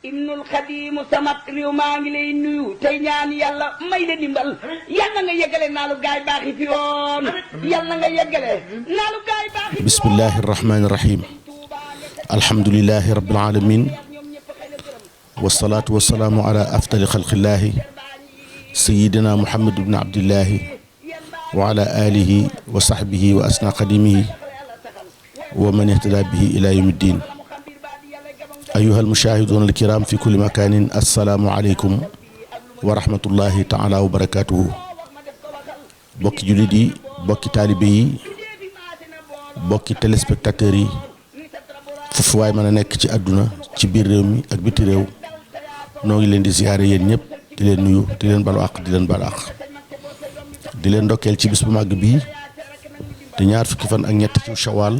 ibnul xadimu samat réew maa ngi lay nuyu tey ñaan yàlla may la dimbal yàlla nga yeggale naalu gaay baax yi fi yoon yàlla nga yeggale naalu gaay baax yi bismillahi rahmani rahim alhamdulillahi rabbil alamin wasalaatu wasalaamu ala afdali xalqillahi sayidina muhammad ibn abdillahi wa ala alihi wa sahbihi wa asna qadimihi wa man ihtada bihi ila yawmi ddin أيها المشاهدون الكرام في كل مكان السلام عليكم ورحمة الله تعالى وبركاته بوكي جوليدي بوكي طالبي بوكي تيليسبكتاتوري فوفو واي مانا نيك ci aduna ci biir réew mi ak biti réew noo ngi leen di ziaré yéen ñëpp di leen nuyu di leen balu àq di leen balu àq di leen ndokkeel ci bis bu màgg bii te ñaar fukki fan ak ñett ci Shawwal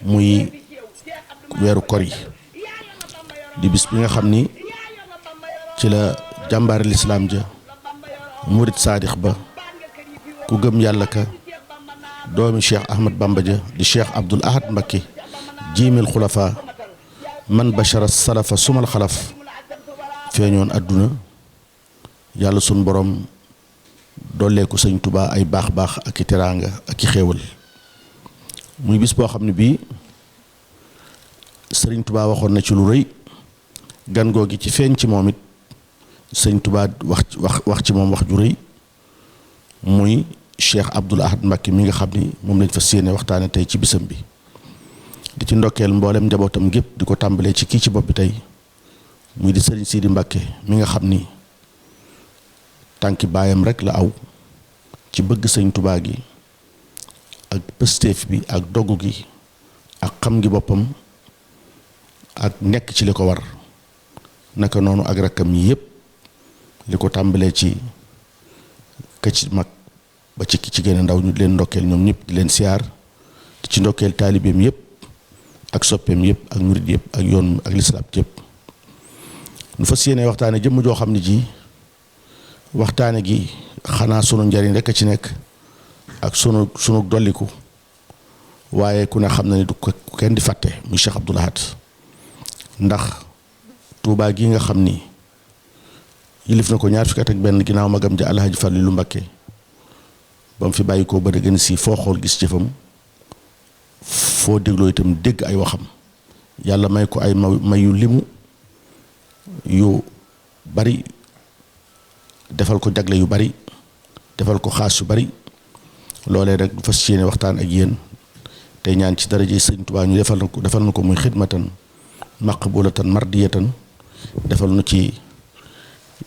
muy weeru kor yi di bis bi nga xam ni ci la jàmbaari lislaam ja murit saadix ba ku gëm yàlla ka doomi cheikh ahmad bamba ja di cheikh abdul ahad mbakke jiimil xulafa man bachara salafa sumal xalaf feeñoon àdduna yàlla sun borom dolleeku sëñ tubaa ay baax-baax ak i teraanga ak i xéewal muy bis boo xam ne bii sëriñ tubaa waxoon na ci lu rëy gan googi ci feeñ ci moom it sëñ tubaa wax ci moom wax ju rëy muy cheikh abdul ahad mbakke mi nga xam ni moom lañ fa séene waxtaane tey ci bisam bi di ci ndokkeel mboolem njabootam gépp di ko tàmbalee ci kii ci bopp bi tey muy di sëriñ Sidi Mbakke mi nga xam ni tànki baayam rek la aw ci bëgg sëñ tubaa gi ak pëstéef bi ak dogu gi ak xam gi boppam ak nekk ci li ko war naka noonu ak rakkam yi yëpp li ko tàmbalee ci ka ci mag ba ci ki ci gën a ndaw ñu di leen ndokkeel ñoom ñëpp di leen siyaar di ci ndokkeel taalibeem yëpp ak soppeem yëpp ak murid yëpp ak yoon ak lislaam yëpp nu fas yéene waxtaane jëmm joo xam ne ji waxtaane gi xanaa sunu njariñ rek a ci nekk ak sunu dolliku waaye ku ne xam na ni du ko kenn di fàtte muy Cheikh Abdoul Ahad ndax Tuubaa gi nga xam ni yilif na ko ñaar fukki at ak benn ginnaaw magam ja Alhaji Falilu Mbakke ba mu fi bàyyi ko ba gën si foo xool gis jëfam foo dégloo itam dégg ay waxam yàlla may ko ay mayu limu yu bari defal ko jagle yu bari defal ko xaas yu bari loolee rek du fas yéene waxtaan ak yéen tey ñaan ci daraje sëñ Tuubaa ñu defal na ko muy xidmatan maqbulatan mardiyatan defal nu ci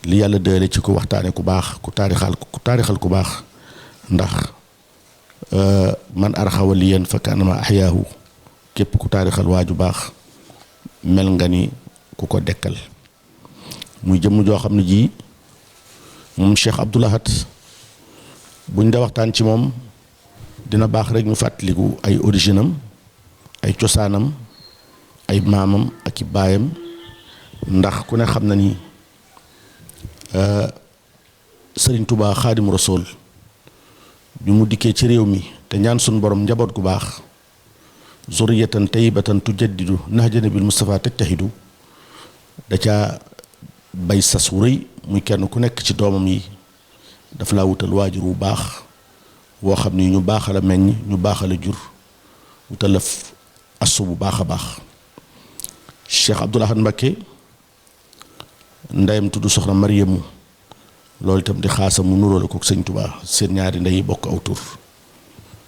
li yàlla dële ci ku waxtaane ku baax ku taarixal ku baax ndax man arxawa li yéen fa kaanama axyaahu képp ku taarixal waaju baax mel nga ni ku ko dekkal muy jëmm joo xam ne ji moom Cheikh Abdoul Ahad buñ da waxtaan ci moom dina baax rek ñu fàttaliku ay originam ay cosaanam ay maamam ak i baayam ndax ku ne xam na ni Sëriñ Tuubaa Xaadimu Rasuul bi mu dikkee ci réew mi te ñaan suñ borom njaboot gu baax zurriyatan tayyibatan tujaddidu nahja nabil Mustafa tajtahidu da caa bay sas wu rëy muy kenn ku nekk ci doomam yi dafa laa wutal waajur wu baax woo xam ni ñu baax la meññ ñu baax la jur wutal la asu bu baax a baax Cheikh Abdoul Ahad Mbakke ndeyam tudd soxna Mariyamu loolu itam di xaasa mu nuróole ko sëñ Tuubaa seen ñaari ndey bokk aw tur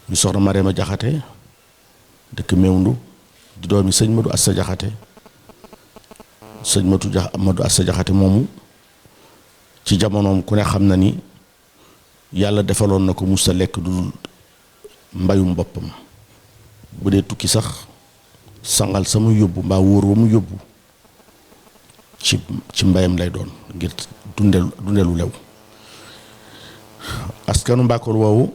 ñu soxna Mariama Jaxate dëkk Mewndu di doomi sëñ Madu Assa Jaxate sëñ Madu Assa Jaxate moomu ci jamonoom ku ne xam na ni yàlla defaloon na ko musta lekk dul mbayum boppam bu dee tukki sax sangal sama yóbbu mbaa wóor wa mu yóbbu ci mbayam lay doon ngir dundelu lew askanu Mbàkke woowu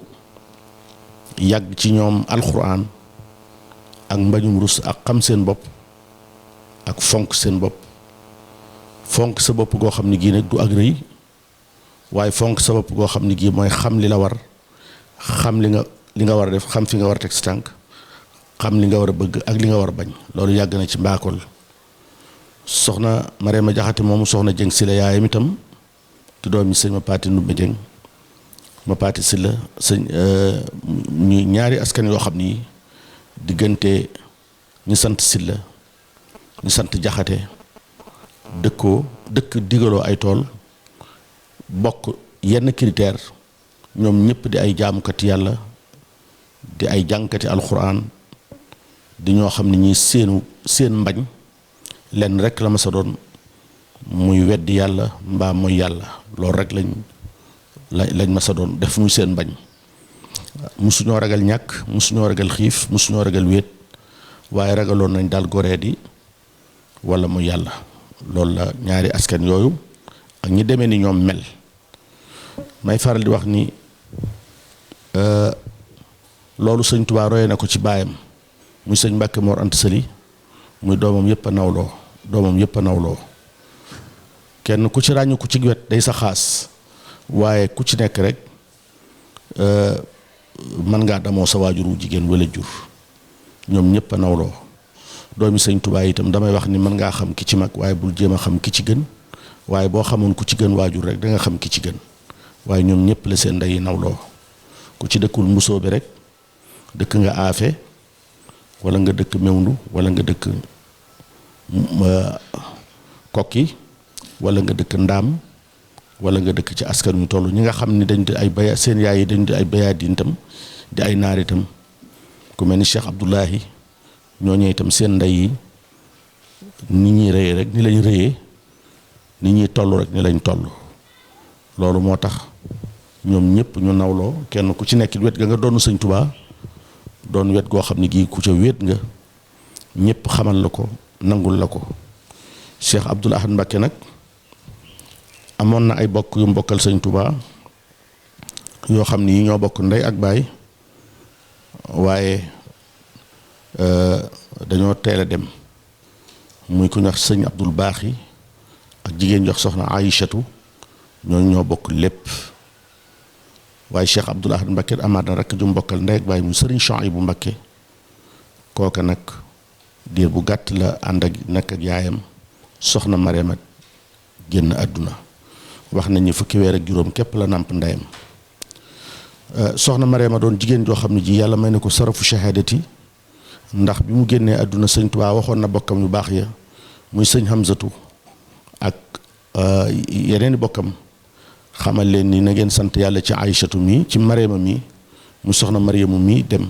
yàgg ci ñoom alxuraan ak mbañum rus ak xam seen bopp ak fonk seen bopp fonk sa bopp goo xam ne gii nag du ak rëy waaye fonk sa bopp goo xam ne gii mooy xam li la war xam li nga war a def xam fi nga war a teg sa tànk xam li nga war a bëgg ak li nga war a bañ loolu yàgg na ci Mbakol soxna Marema Jaxate moomu soxna Jeng Silla yaayam itam di doomi sëñ ma paati Ndumbe Jeng ma paati Silla sëñ ñu ñaari askan yoo xam ni diggante ñu sant Silla ñu sant Jaxate dëkk digaloo ay tool bokk yenn critère ñoom ñëpp di ay jaamukati yàlla di ay jànkati alxuraan di ñoo xam ne ñi seen mbañ lenn rek la ma sa doon muy weddi yàlla mbaa mooy yàlla loolu rek lañ ma sa doon def muy seen mbañ musuñoo ragal ñàkk musuñoo ragal xiif musuñoo ragal wéet waaye ragaloon nañ daal goree di wala muy yàlla loolu la ñaari askan yooyu ak ñi demee ni ñoom mel may faral di wax ni loolu sëñ Tuubaa roye na ko ci baayam muy sëñ Mbàkke Mor Anta Sali muy doomam yëpp a nawloo kenn ku ci ràññu ku ci wet day sa xaas waaye ku ci nekk rek mën ngaa damoo sa waajur wu jigéen wala jur ñoom ñëpp a nawloo doomi sëñ Tuubaa itam damay wax ni mën ngaa xam ki ci mag waaye bul jéem a xam ki ci gën waaye boo xamoon ku ci gën waajur rek da nga xam ki ci gën waaye ñoom ñëpp la seen ndey nawloo ku ci dëkkul mbusoo bi rek dëkk nga aafe wala nga dëkk mewndu wala nga dëkk kokki wala nga dëkk ndaam wala nga dëkk ci askan wi toll ñi nga xam ni dañ di ay baya seen yaay yi dañ di ay bayaadin itam di ay naar itam ku mel ni Cheikh Abdoulahi ñooñu itam seen ndey yi ni ñuy rëyee rek ni lañ rëyee ni ñuy toll rek ni lañ toll loolu moo tax ñoom ñëpp ñu nawloo kenn ku ci nekk wet ga nga doon sëñ Tuubaa doon wet goo xam ne gii ku ca wet nga ñëpp xamal la ko nangul la ko Cheikh Abdoul Ahad Mbacké nag amoon na ay bokk yu mbokkal sëñ Tuubaa yoo xam ni yi ñoo bokk ndey ak baay waaye dañoo teel a dem muy ku ñu wax sëñ Abdul Baaxi ak jigéen jox soxna Aïchatu ñooñu ñoo bokk lépp waaye Cheikh Abdoul Ahad Mbacké amaat na rek ju mbokkal ndey ak baay mu sëriñ Chouaïbou Mbacké kooka nag diir bu gàtt la ànd ak nekk ak yaayam soxna Marema génn àdduna wax nañ ni fukki weer ak juróom képp la nàmp ndeyam soxna Marema doon jigéen joo xam ne ji yàlla may na ko sarafu shahadati ndax bi mu génnee àdduna sëñ Tuubaa waxoon na bokkam yu baax ya muy sëñ Hamzatu ak yeneen i bokkam xamal leen ni na ngeen sant yàlla ci Aïchatu mi ci Marema mi mu soxna Mariamu mi dem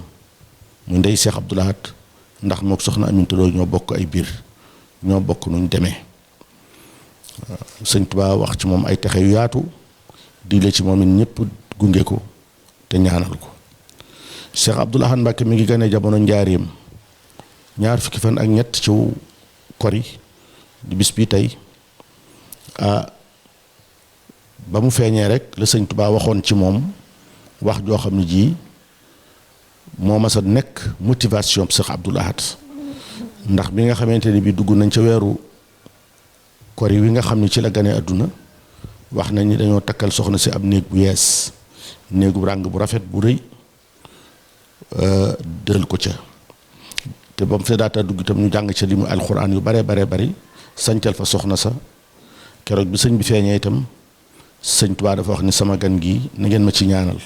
mu ndey Cheikh Abdoul Ahad ndax mook soxna Aminta Lo ñoo bokk ay biir ñoo bokk nuñ demee sëñ Tuubaa wax ci moom ay texe yu yaatu digle ci moom it ñëpp gunge ko te ñaanal ko Cheikh Abdoul Ahad Mbacké mi ngi gane jamono njaareem ñaar fukki fan ak ñett ci kori di bis bi tey ba mu feeñee rek la sëñ Tuubaa waxoon ci moom wax joo xam ne ji moo mas a nekk motivation Cheikh Abdoul Ahad ndax bi nga xamante ni bi dugg nañ ca weeru kori wi nga xam ne ci la gane àdduna wax nañ ni dañoo takkal soxna si ab néeg bu yees néegu ràng bu rafet bu rëy dël ko ca te ba mu fa daata dugg itam ñu jàng ca li mu alxuraan yu bare bari sancal fa soxna sa keroog bi sëñ bi feeñee itam sëñ Tuubaa dafa wax ni sama gan gi na ngeen ma ci ñaanal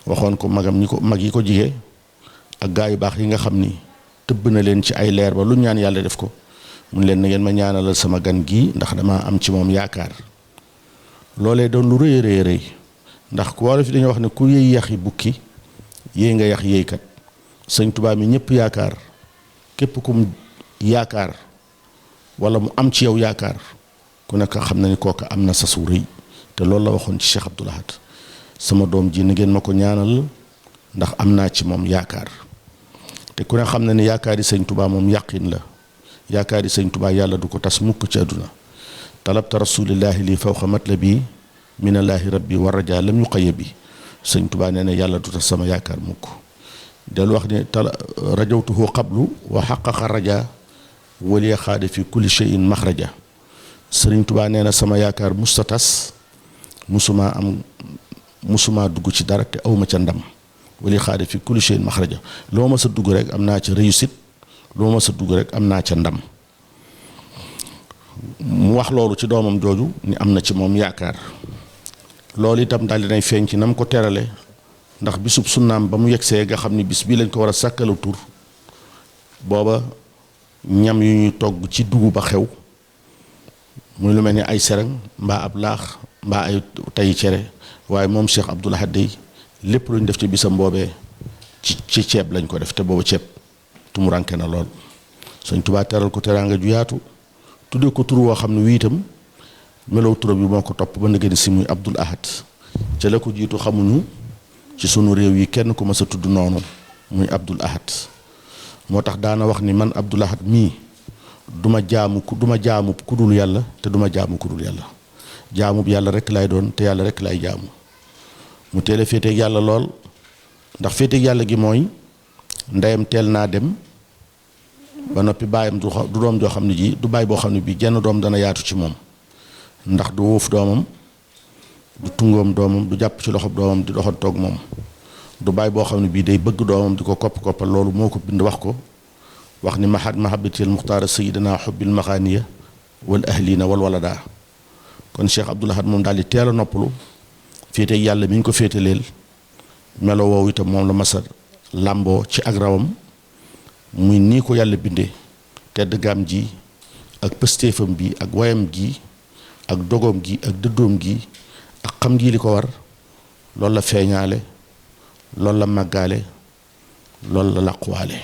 waxoon ko mag yi ko jige ak gaa yu baax yi nga xam ni tëbb na leen ci ay leer ba lu ñaan yàlla def ko mun leen na ngeen ma ñaanalal sama gan gi ndax dama am ci moom yaakaar loolee doon lu rëy ndax ku wolof fi dañoo wax ne ku yëy yaxi bukki yéey nga yax yéeykat sëñ Tuubaa mi ñëpp yaakaar képp kum yaakaar wala mu am ci yow yaakaar ku nekk xam na ni kooka am na sasu rëy te loolu la waxoon ci Cheikh Abdoul Ahad sama doom ji na ngeen ma ko ñaanal ndax am naa ci moom yaakaar te ku ne xam na ni yaakaar yi sëñ Tuubaa moom yàqin la yaakaar yi sëñ Tuubaa yàlla du ko tas mukk ci àdduna talabta rasulillahi lii fawqa matlabi minallaahi rabbi wa raja lam yuqayyabi sëñ Tuubaa nee na yàlla du tas sama yaakaar mukk del wax ne rajawtuhu qablu wa xaqaqa raja waliya xaade fi kulli shay'in maxraja sëriñ Tuubaa nee na sama yaakaar musta tas musuma dugg ci dara te awma ca ndam waliya xaade fi kulli shay'in maxraja loo ma sa dugg rek am naa ca réussite loo ma sa dugg rek am naa ca ndam mu wax loolu ci doomam jooju ni am na ci moom yaakaar loolu itam daal dinay feeñ ci na mu ko terale ndax bisub sunnaam ba mu yegsee nga xam ni bis bii lañ ko war a sàkkalu tur booba ñam yu ñuy togg ci dugub ba xew muy lu mel ni ay sereng mbaa ab laax mbaa ay tayi cere waaye moom Cheikh Abdoul Ahad day lépp lu ñu def ci bisam boobee ci ceeb lañ ko def te boobu ceeb tumuranke na lool Sëñ Tuubaa teral ko teraanga ju yaatu tuddee ko tur woo xam ne wii itam melow turam bi moo ko topp ba ndëgëni si muy Abdoul Ahad ca la ko jiitu xamuñu ci sunu réew yi kenn ku ma sa tudd noonu muy Abdoul Ahad moo tax daana wax ni man Abdoul Ahad mii duma jaamu ku dul yàlla te duma jaamu ku dul yàlla jaamu yàlla rek lay doon te yàlla rek lay jaamu mu teel a féeteeg yàlla lool ndax féeteeg yàlla gi mooy ndeyam teel naa dem ba noppi baayam du doom joo xam ne ji du baay boo xam ne bii jenn doom dana yaatu ci moom ndax du wuuf doomam du tungoom doomam du jàpp ci loxob doomam di doxantoog moom du baay boo xam ne bii day bëgg doomam di ko koppal loolu moo ko bind wax ko wax ni mahabbatil muxtaara sayidina xubbil maxaaniya wal ahlina wal walada kon Cheikh Abdoul Ahad moom daal di teel a noppalu féete yàlla mi ñu ko féetaleel melo woowu itam moom la masa làmboo ci ak rawam muy nii ko yàlla bindee tedd gaam ji ak pëstéefam bi ak wayam gi ak dogoom gi ak dëddoom gi ak xam gi li ko war loolu la feeñaale loolu la màggaale loolu la làquwaale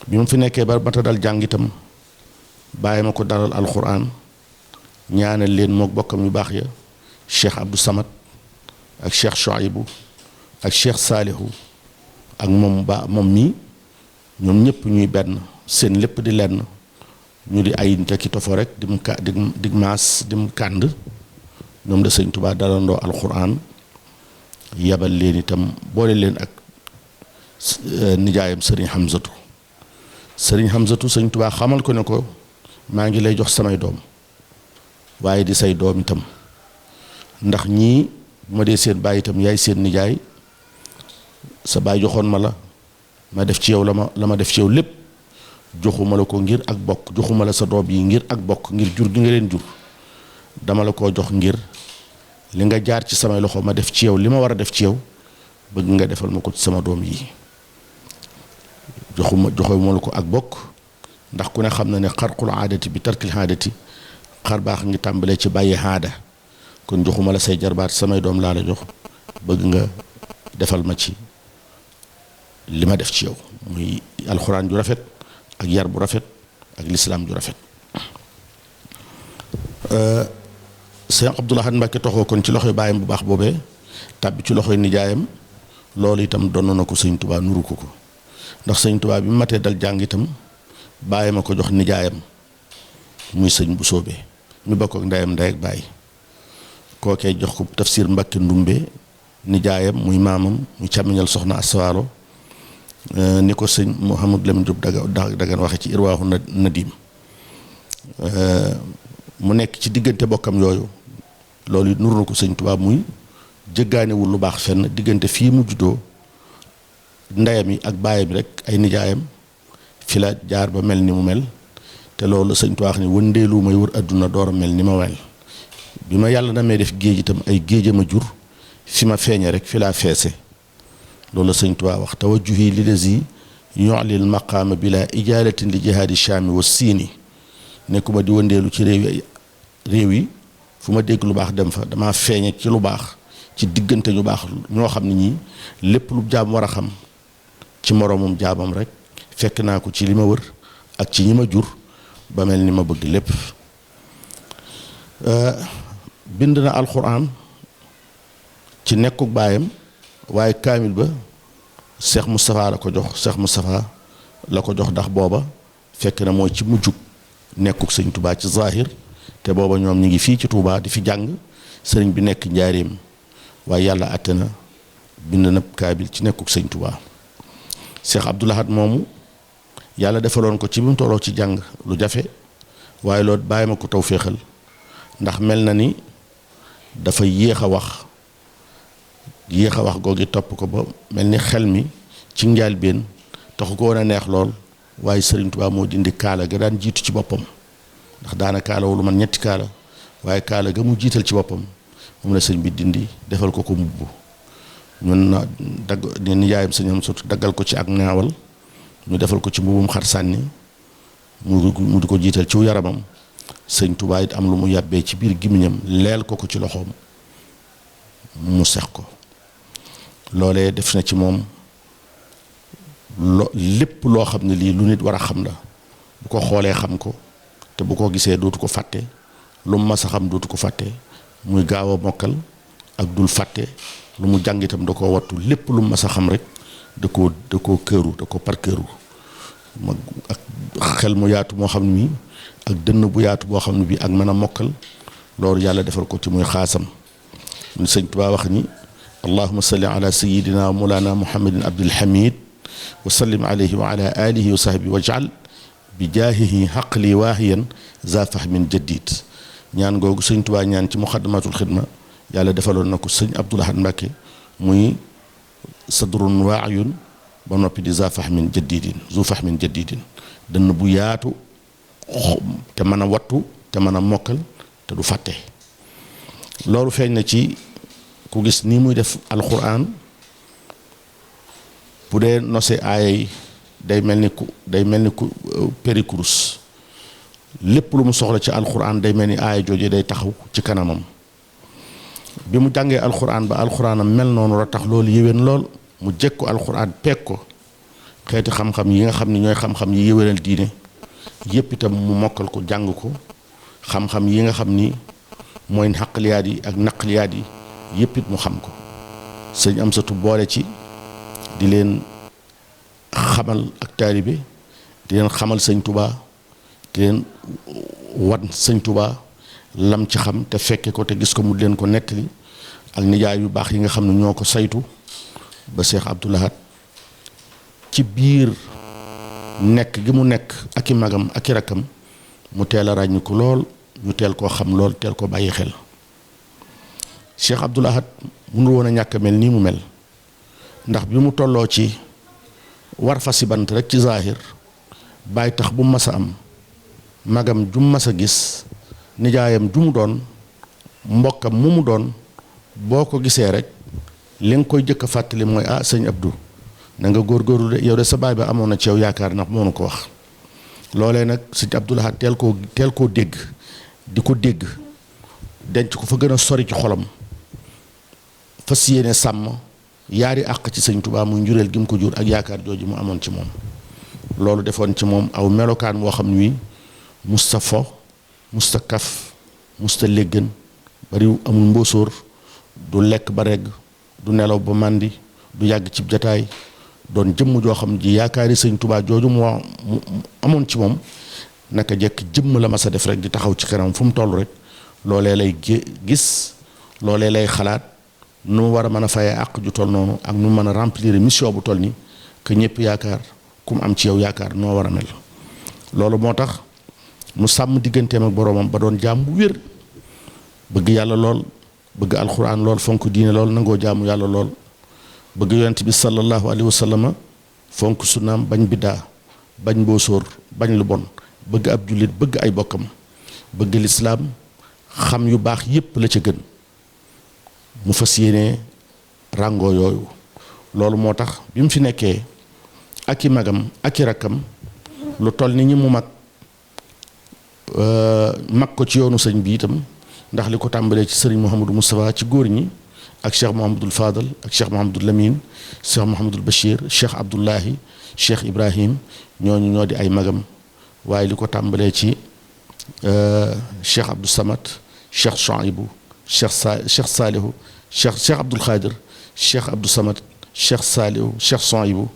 bi mu fi nekkee ba mata dal jàng itam bàyyi ma ko dalal alxuraan ñaanal leen mook bokkam yu baax ya cheikh Abdou Samad ak cheikh Chouaïbou ak cheikh Saalihu ak moom mii ñoom ñëpp ñuy benn seen lépp di lenn ñu di ay tekki tofo rek di maas di mu kànd ñoom da Sëñ Tuubaa dalandoo alxuraan yabal leen itam boole leen ak nijaayam sëriñ Hamzatu Sëñ Tuubaa xamal ko ne ko maa ngi lay jox samay doom waaye di say doom itam ndax ñii ma dee seen baay itam yaay seen nijaay sa baay joxoon ma ma def ci yow la ma def ci yow lépp joxuma la ko ngir ak bokk joxuma la sa doom yi ngir ak bokk ngir jur gi nga leen jur dama la koo jox ngir li nga jaar ci samay loxo ma def ci yow li ma war a def ci yow bëgg nga defal ma ko ci sama doom yi joxuma la ko ak bokk ndax ku ne xam na ne xarqul aadati bi tarkil aadati xar baax ngi tàmbalee ci bàyyi aada kon joxuma la say jarbaat samay doom laa la jox bëgg nga defal ma ci li ma def ci yow muy alxuraan ju rafet ak yar bu rafet ak lislaam ju rafet Sëñ Abdoul Ahad Mbacké toxoo kon ci loxoy baayam bu baax boobee tàbbi ci loxoy nijaayam loolu itam donn na ko Sëñ Tuubaa nuru ko ndax Sëñ Tuubaa bi mu matee dal jàng itam baayam a ko jox nijaayam muy sëñ bu soobee mi bokk ak ndeyam ndey ak baay kookee jox ko tafsir Mbacké Ndumbe nijaayam muy maamam muy càmmiñal soxna Aswaalo ni ko sëñ Mouhamadou Lamine Diop dagan waxe ci Irwaahu Nadim mu nekk ci diggante bokkam yooyu loolu it nuru na ko Sëñ Tuubaa muy jëggaanewul lu baax fenn diggante fii mu juddoo ndeyam yi ak baayam rek ay nijaayam fi la jaar ba mel ni mu mel te loolu Sëñ Tuubaa wax ni wëndeelu may wër àdduna door a mel ni ma mel bi ma yàlla damay def géej itam ay géej ma jur fi ma feeñe rek fi laa feese loolu Sëñ Tuubaa wax tawajjuhi li lazi yu'lil maqaama bila ijaalatin li jihaadi shaami wa siini nekkuma di wëndeelu ci réew yi fu ma dégg lu baax dem fa dama feeñe ci lu baax ci diggante ñu baax ñoo xam ne ñii lépp lu jaam war a xam ci moroomum jaamam rek fekk naa ko ci li ma wër ak ci ñi ma jur ba mel ni ma bëgg lépp bind na alxuraan ci nekkuk baayam waaye kaamil ba Cheikh Moustapha la ko jox ndax booba fekk na mooy ci mujjug nekkuk Sëñ Tuubaa ci zahir te booba ñoom ñi ngi fii ci Tuubaa di fi jàng sëriñ bi nekk njaareem waaye yàlla àtte na bind na kaamil ci nekkuk Sëñ Tuubaa Cheikh Abdoul Ahad moomu yàlla defaloon ko ci bi mu tolloo ci jàng lu jafe waaye loolu bàyyi ma ko taw féexal ndax mel na ni dafa yéex a wax googi topp ko ba mel ni xel mi ci njëlbéen taxu ko woon a neex lool waaye Sëriñ Tuubaa moo dindi kaala ga daan jiitu ci boppam ndax daana kaalawu lu man ñetti kaala waaye kaala ga mu jiital ci boppam moom la sëñ bi dindi defal ko ko mbubb ñun na dagg ne nijaayam sëñ am surtout daggal ko ci ak ñaawal ñu defal ko ci mbubbum xar sànni mu di ko jiital ci yaramam sëñ Tuubaa it am lu mu yàbbee ci biir gémmiñam leel ko ci loxoom mu sex ko loolee def na ci moom lépp loo xam ne lii lu nit war a xam la bu ko xoolee xam ko te bu ko gisee dootu ko fàtte lu mu mas a xam dootu ko fàtte muy gaaw a mokkal ak dul fàtte lu mu jàng itam da koo wattu lépp lu mu mas a xam rek da koo këru da ko par këru ak xel mu yaatu moo xam ne bii ak dënn bu yaatu boo xam ne bii ak mën a mokkal loolu yàlla defal ko ci muy xaasam ñu sëñ Tuubaa wax ni allahuma salli ala sayidina mawlana muhammadin abdul hamid wa sallim alayhi wa ala alihi wa sahbi wajal bi jaahihi xaqli waahiyan za fahmin jadid ñaan googu sëñ Tuubaa ñaan ci muxaddamatul xidma yàlla defaloon na ko sëñ Abdul Ahad Mbàkke muy sadrun waayun ba noppi di za fahmin jadidin zu fahmin jadidin dënn bu yaatu te mën a wattu te mën a mokkal te du fàtte loolu feeñ na ci ku gis nii muy def alquran bu dee nose aaya yi day mel ni ku périkurus lépp lu mu soxla ci alquran day mel ni aaya jooje day taxaw ci kanamam bi mu jàngee alquran ba alquranam mel noonu la tax loolu yéwén lool mu jekku alquran peeg ko xeeti xam-xam yi nga xam ni ñooy xam-xam yi yéwénal diine yépp itam mu mokkal ko jàng ko xam-xam yi nga xam ni mooy xaqliyaat yi ak naqliyaat yi yépp it mu xam ko sëñ Amsatu boole ci di leen xamal ak taalibe di leen xamal sëñ Tuubaa di leen wan sëñ Tuubaa lam ci xam te fekke ko te gis ko mu leen ko nettali ak nijaay yu baax yi nga xam ne ñoo ko saytu ba Cheikh Abdoul Ahad ci biir nekk gi mu nekk ak i magam ak i rakkam mu teel a ràññi ko lool ñu teel koo xam lool teel ko bàyyi xel Cheikh Abdoul Ahad mënu woon a ñàkk mel nii mu mel ndax bi mu tolloo ci war fa si bant rek ci zaahir bàyyi tax bu mas a am magam ju mas a gis nijaayam ju mu doon mbokkam mu doon boo ko gisee rek li nga koy jëkk a fàttali mooy ah sëñ Abdou na nga góorgóorlu de yow de sa baay ba amoon na ci yow yaakaar ndax moo nu ko wax loolee nag sëñ Abdoul Ahad teel koo dégg di ko dégg denc ko fa gën a sori ci xolam fas yéene sàmm yaari àq ci sëñ Tuubaa muy njureel gi mu ko jur ak yaakaar jooju mu amoon ci moom loolu defoon ci moom aw melokaan woo xam ne wi musta fo musta kaf musta léggan bariw amul mbóosóor du lekk ba regg du nelaw ba màndi du yàgg ci jataay doon jëmm joo xam ji yaakaari sëñ Tuubaa jooju mu amoon ci moom naka jekk jëmm la mas a def rek di taxaw ci kanam fu mu toll rek loolee lay gis loolee lay xalaat nu mu war a mën a fayee àq ju toll noonu ak nu mu mën a remplir mission bu toll ni que ñëpp yaakaar ku mu am ci yow yaakaar noo war a mel loolu moo tax mu sàmm digganteem ak boroomam ba doon jaam bu wér bëgg yàlla lool bëgg alxuraan lool fonk diine lool nangoo jaamu yàlla lool bëgg yonent bi sallallahu alayhi wa sallam fonk sunnaam bañ biddaa bañ mboosóor bañ lu bon bëgg ab jullit bëgg ay bokkam bëgg lislaam xam yu baax yépp la ca gën mu fas yéene ràngoo yooyu loolu moo tax bi mu fi nekkee ak i magam ak i rakkam lu toll ni ñi mu mag ko ci yoonu sëñ bi itam ndax li ko tàmbalee ci sëriñ Mouhamadou Moustapha ci góor ñi ak cheikh Mouhamadul Fadal ak cheikh Mouhamadul Lamine cheikh Mouhamadul Bachir cheikh Abdullahi cheikh Ibrahim ñooñu ñoo di ay magam waaye li ko tàmbalee ci cheikh Abdou Samad cheikh Chouaibou cheikh Salihu cheikh Abdoul Khadir cheikh Abdou Samad cheikh Salihu cheikh Chouaibou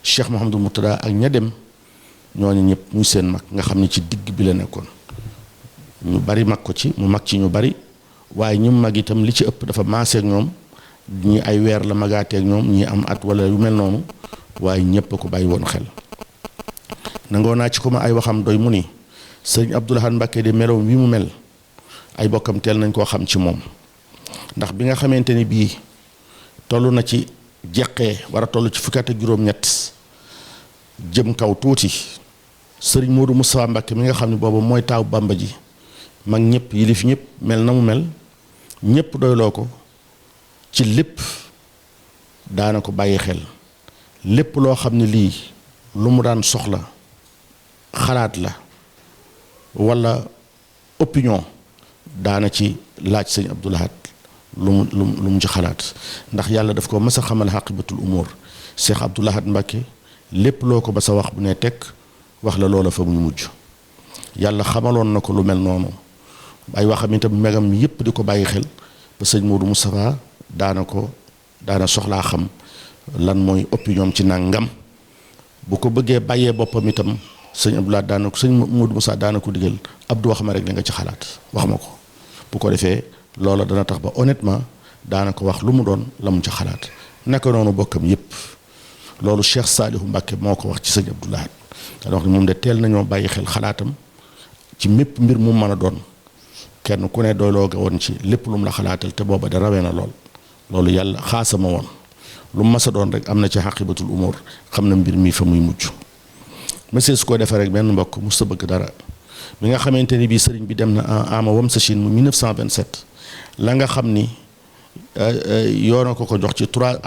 cheikh Mouhamadul Moutada ak ña dem ñooñu ñëpp muy seen mag nga xam ne ci digg bi la nekkoon ñu bari mag ko ci mu mag ci ñu bari waaye ñu mag itam li ci ëpp dafa maaseek ñoom ñi ay weer la magaateek ñoom ñi am at wala yu mel noonu waaye ñëpp a ko bàyyi woon xel nangoo naa ci ko ma ay waxam doy mu ni sëñ Abdoul Ahad Mbacké de meloom wi mu mel ay bokkam teel nañ koo xam ci moom ndax bi nga xamante ni bii toll na ci jeqee war a toll ci fukki at ak juróom-ñett jëm kaw tuuti sëriñ Modou Moustapha Mbacké mi nga xam ne booba mooy taaw Bamba ji mag ñëpp yilif ñëpp mel na mu mel ñëpp doyloo ko ci lépp daana ko bàyyi xel lépp loo xam ne lii lu mu daan soxla xalaat la walla opinion daana ci laaj sëñ Abdou Lahad lu mu ci xalaat ndax yàlla daf ko mas a xamal xaqibatul umur Cheikh Abdou Lahad Mbacké lépp loo ko ba sa wax bu ne tekk wax la loola fa muy mujj yàlla xamaloon na ko lu mel noonu ay waxam itam megam yépp di ko bàyyi xel ba sëñ Modou Moustapha daana soxlaa xam lan mooy opinion ci nangam bu ko bëggee bàyyee boppam itam sëñ Abdou Lahad sëñ Modou Moustapha daana ko digal Abdou wax ma rek li nga ci xalaat wax ma ko bu ko defee loola dana tax ba honnêtement daana ko wax lu mu doon la mu ci xalaat naka noonu bokkam yépp loolu Cheikh Saliou Mbacké moo ko wax ci sëñ Abdou Lahad dana wax ni moom de teel nañoo bàyyi xel xalaatam ci mépp mbir mu mën a doon kenn ku ne doyloo ga woon ci lépp lu mu la xalaatal te booba da rawee na loolu yàlla xaasama woon lu mu mas a doon rek am na ci xaqibatul umur xam na mbir mi fa muy mujj monsieur su ko defee rek benn mbokk mu sa bëgg dara bi nga xamante ni bii sëriñ bi dem na ama wam sa Chine mu 1927 la nga xam ni yoona ko jox ci trois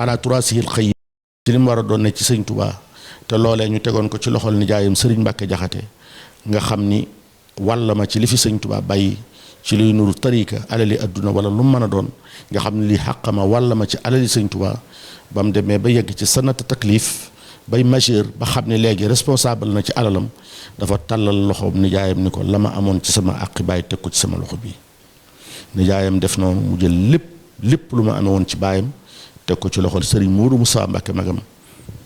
sihil xëy ci li mu war a doon ne ci sëñ Touba te loolee ñu tegoon ko ci loxol nijaayam sëriñ Mbacké Jaxate nga xam ni walla ma ci li fi sëñ Touba bàyyi ci luy nuru tariika alali adduna wala lu mu mën a doon nga xam ne lii xàqama walla ma ci alali sëñ Touba ba mu demee ba yegg ci sanata taklif bay majeur ba xam ne léegi responsable na ci alalam dafa tàllal loxoom nijaayam ni ko la ma amoon ci sama àqi baay teg ko ci sama loxo bi nijaayam def noonu mu jël lépp lu ma amee woon ci baayam teg ko ci loxol sëriñ Modou Moustapha Mbacké magam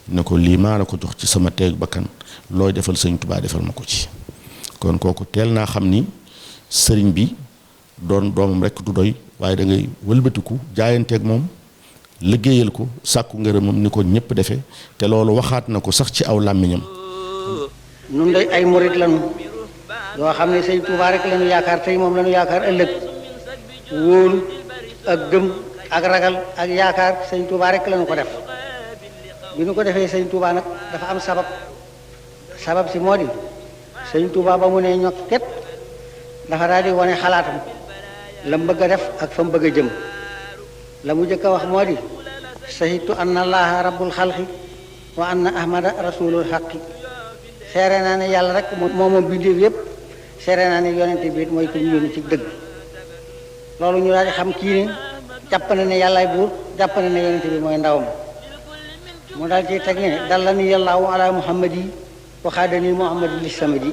ne ko lii maa la ko jox ci sama teeg bakkan looy defal sëñ Touba defal ma ko ci kon kooku teel naa xam ni sëriñ bi doon doomam rekk du doy waaye da ngay wëlbatiku jaayanteeg moom liggéeyal ko sàkku ngërëmam ni ko ñëpp defee te loolu waxaat na ko sax ci aw làmmiñam nun day ay murit lañu yoo xam ne sëñ Touba rek lañu yaakaar tey moom lañu yaakaar ëllëg wóolu ak gëm ak ragal ak yaakaar sëñ Touba rek lañu ko def bi nu ko defee sëñ Touba nag dafa am sabab si moo di sëñ Touba ba mu ne ñokket dafa daal di wane xalaatam la mu bëgg a def ak fa mu bëgg a jëm la mu jëkk a wax moo di sahitu anna allaha rabbul xalqi wa anna ahmada rasulul xaqi seere naa ne yàlla rek moom bindéef yépp seere naa ne yonente bi mooy ku ñu yónni ci dëgg loolu ñu daal di xam kii ne jàpp na ne yàllaay buur jàpp na ne yonente bi mooy ndawam mu daal ci teg ne dalla ni yàllaahu ala muhammad yi waxaadani muhammad li samadi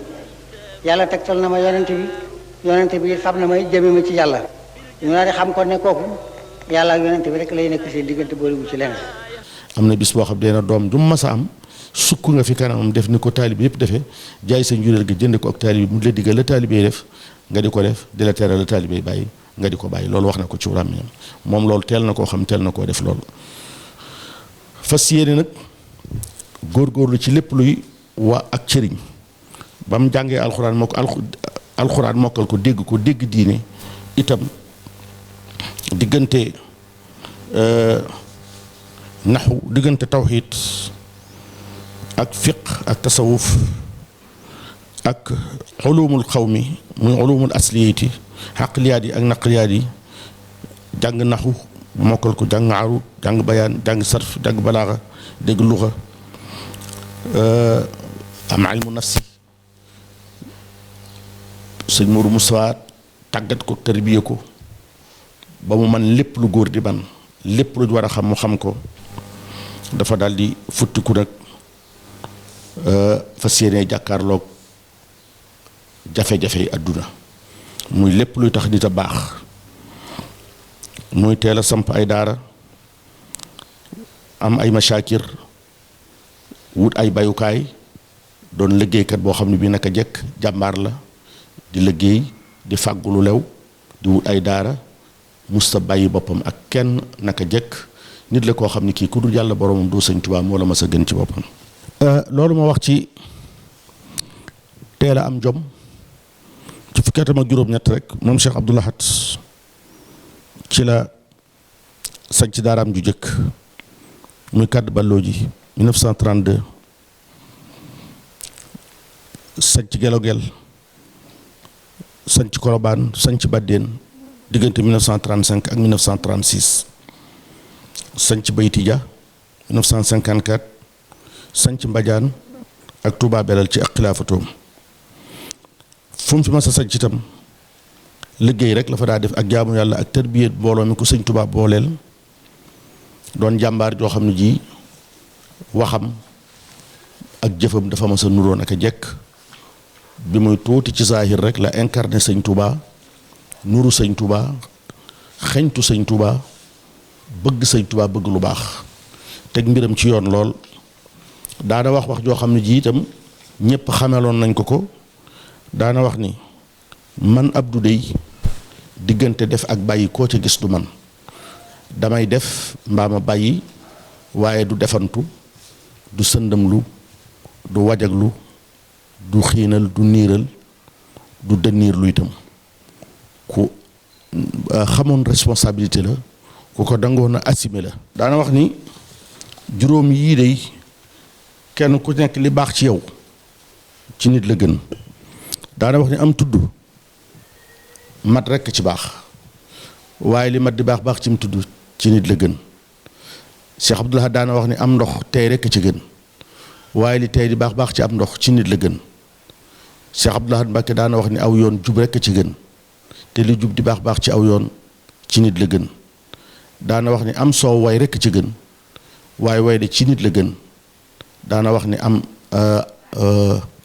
yàlla tegtal na ma yonente bi fab na may jëme ma ci yàlla ñu daal di xam ko ne kooku yàlla ak yonente bi rek lay nekk seen diggante booliwu ci leneen am na bis boo xam dee na doom ju mu mas a am sukk nga fi kanamam def ni ko taalibe yëpp defee jaay sa njureel ga jënd ko ak taalibe mu la diggal la taalibe yi def nga di ko def di la tere la taalibe yi bàyyi nga di ko bàyyi loolu wax na ko ci làmmiñam moom loolu teel na koo xam teel na koo def loolu fas yéene nag góorgóorlu ci lépp luy waa ak cëriñ ba mu jàngee alxuraan mokkal ko dégg diine itam diggante naxu diggante tawxiid ak fiq ak tasawuf ak ulumul xawmi muy ulumul asliyati xaqliyaat yi ak naqliyaat yi jàng naxu mokkal ko jàng arut jàng bayaan jàng sarf jàng balaaxa dégg luxa am ilmu nafsi sëñ Modou Moustapha tàggat ko tarbiye ko ba mu man lépp lu góor di man lépp lu war a xam mu xam ko dafa daal di futtiku nag fas yéene jàkkaarloog jafe-jafe yi àdduna muy lépp luy tax nit a baax muy teel a samp ay daara am ay masaakir wut ay bayukaay doon liggéeykat boo xam ne bii naka jekk jàmbaar la di liggéey di fàggu lu lew di wut ay daara musta bàyyi boppam ak kenn naka jekk nit la koo xam ne kii ku dul yàlla boromam doo sëñ Tuubaa moo la mas a gën ci boppam. loolu ma wax ci teel a am jom ci fukki atam ak juróom-ñett rek moom Cheikh Abdou Lahad ci la sañ ci daaraam ju jëkk muy kàdd balloo ji 1932 sanc Gelogel sanc Kolobaan sanc Baddeen diggante 1935 ak 1936 sanc Baytidia 1954 sanc Mbadiane ak Touba Belal ci ak xilaafatoom fu mu fi mas a sanc itam liggéey rek la fa daa def ak jaamu yàlla ak tarbiyet mbooloo mi ko sëñ Touba booleel doon jàmbaar joo xam ne ji waxam ak jëfam dafa mas a nuroon ak a jekk bi muy tuuti ci saahir rek la incarné sëñ Touba nuru sëñ Touba xeñtu sëñ Touba bëgg sëñ Touba bëgg lu baax teg mbiram ci yoon lool daana wax joo xam ne ji itam ñëpp xameloon nañ ko daana wax ni man Abdou dey diggante def ak bàyyi koo ca gis du man damay def mbaa ma bàyyi waaye du defantu du sëndamlu du wajaglu du xiinal du niiral du dënniir lu itam ku xamoon responsabilité la ku ko dangoon a assumé la daana wax ni juróom yii dey kenn ku nekk li baax ci yow ci nit la gën daana wax ni am tudd mat rekk ci baax waaye li mat di baax baax ci mu tudd ci nit la gën Cheikh Abdoul Ahad daana wax ni am ndox tey rekk ci gën waaye li tey di baax baax ci am ndox ci nit la gën Cheikh Abdoul Ahad Mbacké daana wax ni aw yoon jub rekk ci gën te li jub di baax baax ci aw yoon ci nit la gën daana wax ni am soow way rekk ci gën waaye way de ci nit la gën daana wax ni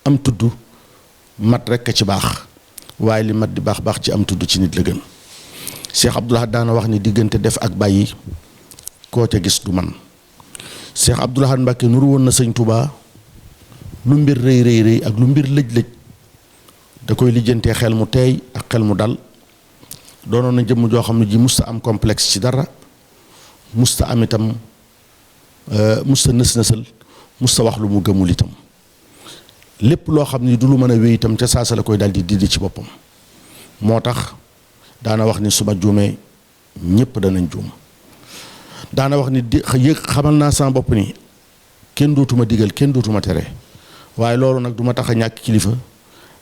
am tudd mat rekk ci baax waaye li mat di baax baax ci am tudd ci nit la gën Cheikh Abdoul Ahad daana wax ni diggante def ak bàyyi koo ca gis du man Cheikh Abdoul Ahad Mbacké nuru woon na sëñ Touba lu mbir rëy rëy rëy ak lu mbir lëj lëj da koy lijjantee xel mu teey ak xel mu dal doonoon na jëmm joo xam ne ji musta am complexe ci dara musta am itam musta nës-nësal musta wax lu mu gëmul itam lépp loo xam ni du lu mën a wéy itam ca saasa la koy dal di dindi ci boppam moo tax daana wax ni su ma juumee ñépp danañ juum daana wax ni yëg xamal naa sama bopp ni kenn dootuma digal kenn dootuma tere waaye loolu nag du ma tax a ñàkk kilifa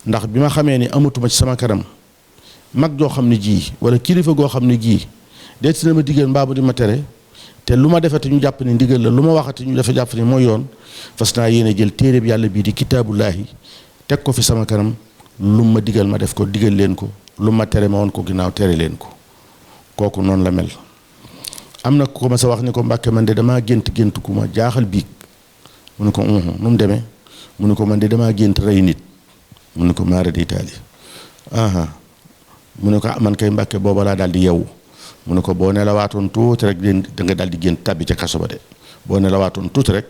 ndax bi ma xamee ni amatuma ci sama kanam mag joo xam ne ji wala kilifa goo xam ne gii deeti na ma digal mbaa bu di ma tere te lu ma defati ñu jàpp ni ndigal la lu ma waxati ñu dafa jàpp ni mooy yoon fas naa yéene jël téere bi yàlla bii di kitaabullaahi teg ko fi sama kanam lu ma digal ma def ko digal leen ko lu ma tere ma woon ko ginnaaw tere leen ko kooku noonu la mel am na ko ma sa wax ni ko Mbàkke man de damaa gént ku ma jaaxal biig mu ne ko nu mu demee mu ne ko man de damaa gént rey nit mu ne ko maara di taali mu ne ko man kay Mbàkke booba laa daal di yeewu mu ne ko boo nelawaatoon tuuti rek da nga daal di gént tabbi ca kaso ba de boo nelawaatoon tuuti rek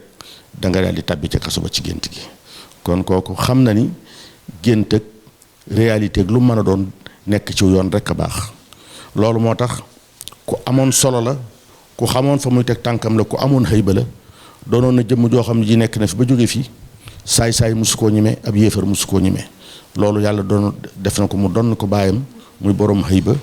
da nga daal di tabbi ca kaso ba ci gént gi kon kooku xam na ni gént ak réalité ak lu mën a doon nekk ci yoon rek a baax loolu moo tax ku amoon solo la ku xamoon fa muy teg tànkam la ku amoon xëyba la doonoon na jëmm joo xam ne ji nekk na fi ba jóge fii saay-saay musu koo ñime ab yéefar musu koo ñime loolu yàlla doon def na ko mu doon ko baayam muy borom xëyba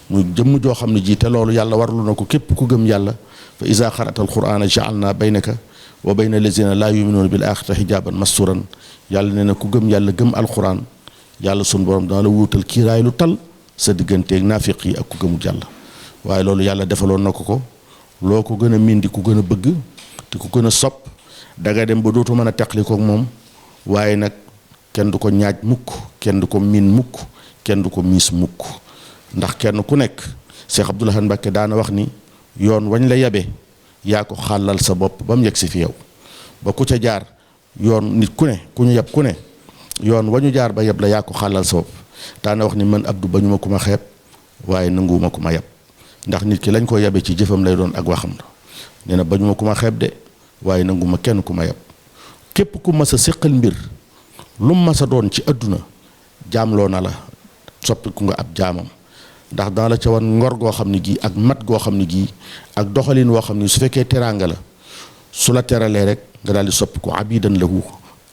muy jëmm joo xam ne ji te loolu yàlla warlu na ko képp ku gëm yàlla fa iza qara'ta alqur'ana ja'alna baynaka wa bayna allazina laa yuminuuna bil axirati hijaban masturan yàlla nee na ku gëm yàlla gëm alquran yàlla sun borom dana la wuutal kiiraay lu tal sa digganteeg naafiq yi ak ku gëmul yàlla waaye loolu yàlla defaloon na ko loo ko gën a miin di ku gën a bëgg te ku gën a sopp danga dem ba dootu mën a teqli koog moom waaye nag kenn du ko ñaaj mukk kenn du ko miin mukk kenn du ko miis mukk ndax kenn ku nekk Cheikh Abdoul Ahad Mbacké daana wax ni yoon wañ la yabe yaa ko xàllal sa bopp ba mu yegg si fi yow ba ku ca jaar yoon nit ku ne ku ñu yeb ku ne yoon wañu jaar ba yeb la yaa ko xàllal sa bopp daana wax ni man Abdou bañu ma ku ma xeeb waaye nanguwuma ku ma yeb ndax nit ki lañ ko yabe ci jëfam lay doon ak waxam la nee na bañu ma ku ma xeeb de waaye nanguma kenn ku ma yeb képp ku mas a séqal mbir lu mu mas a doon ci àdduna jaamloo na la soppiku nga ab jaamam ndax dana la ca wan ngor goo xam ne gii ak mat goo xam ne gii ak doxalin woo xam ne su fekkee teraanga la su la teralee rek nga daal di soppi ko abidan lahu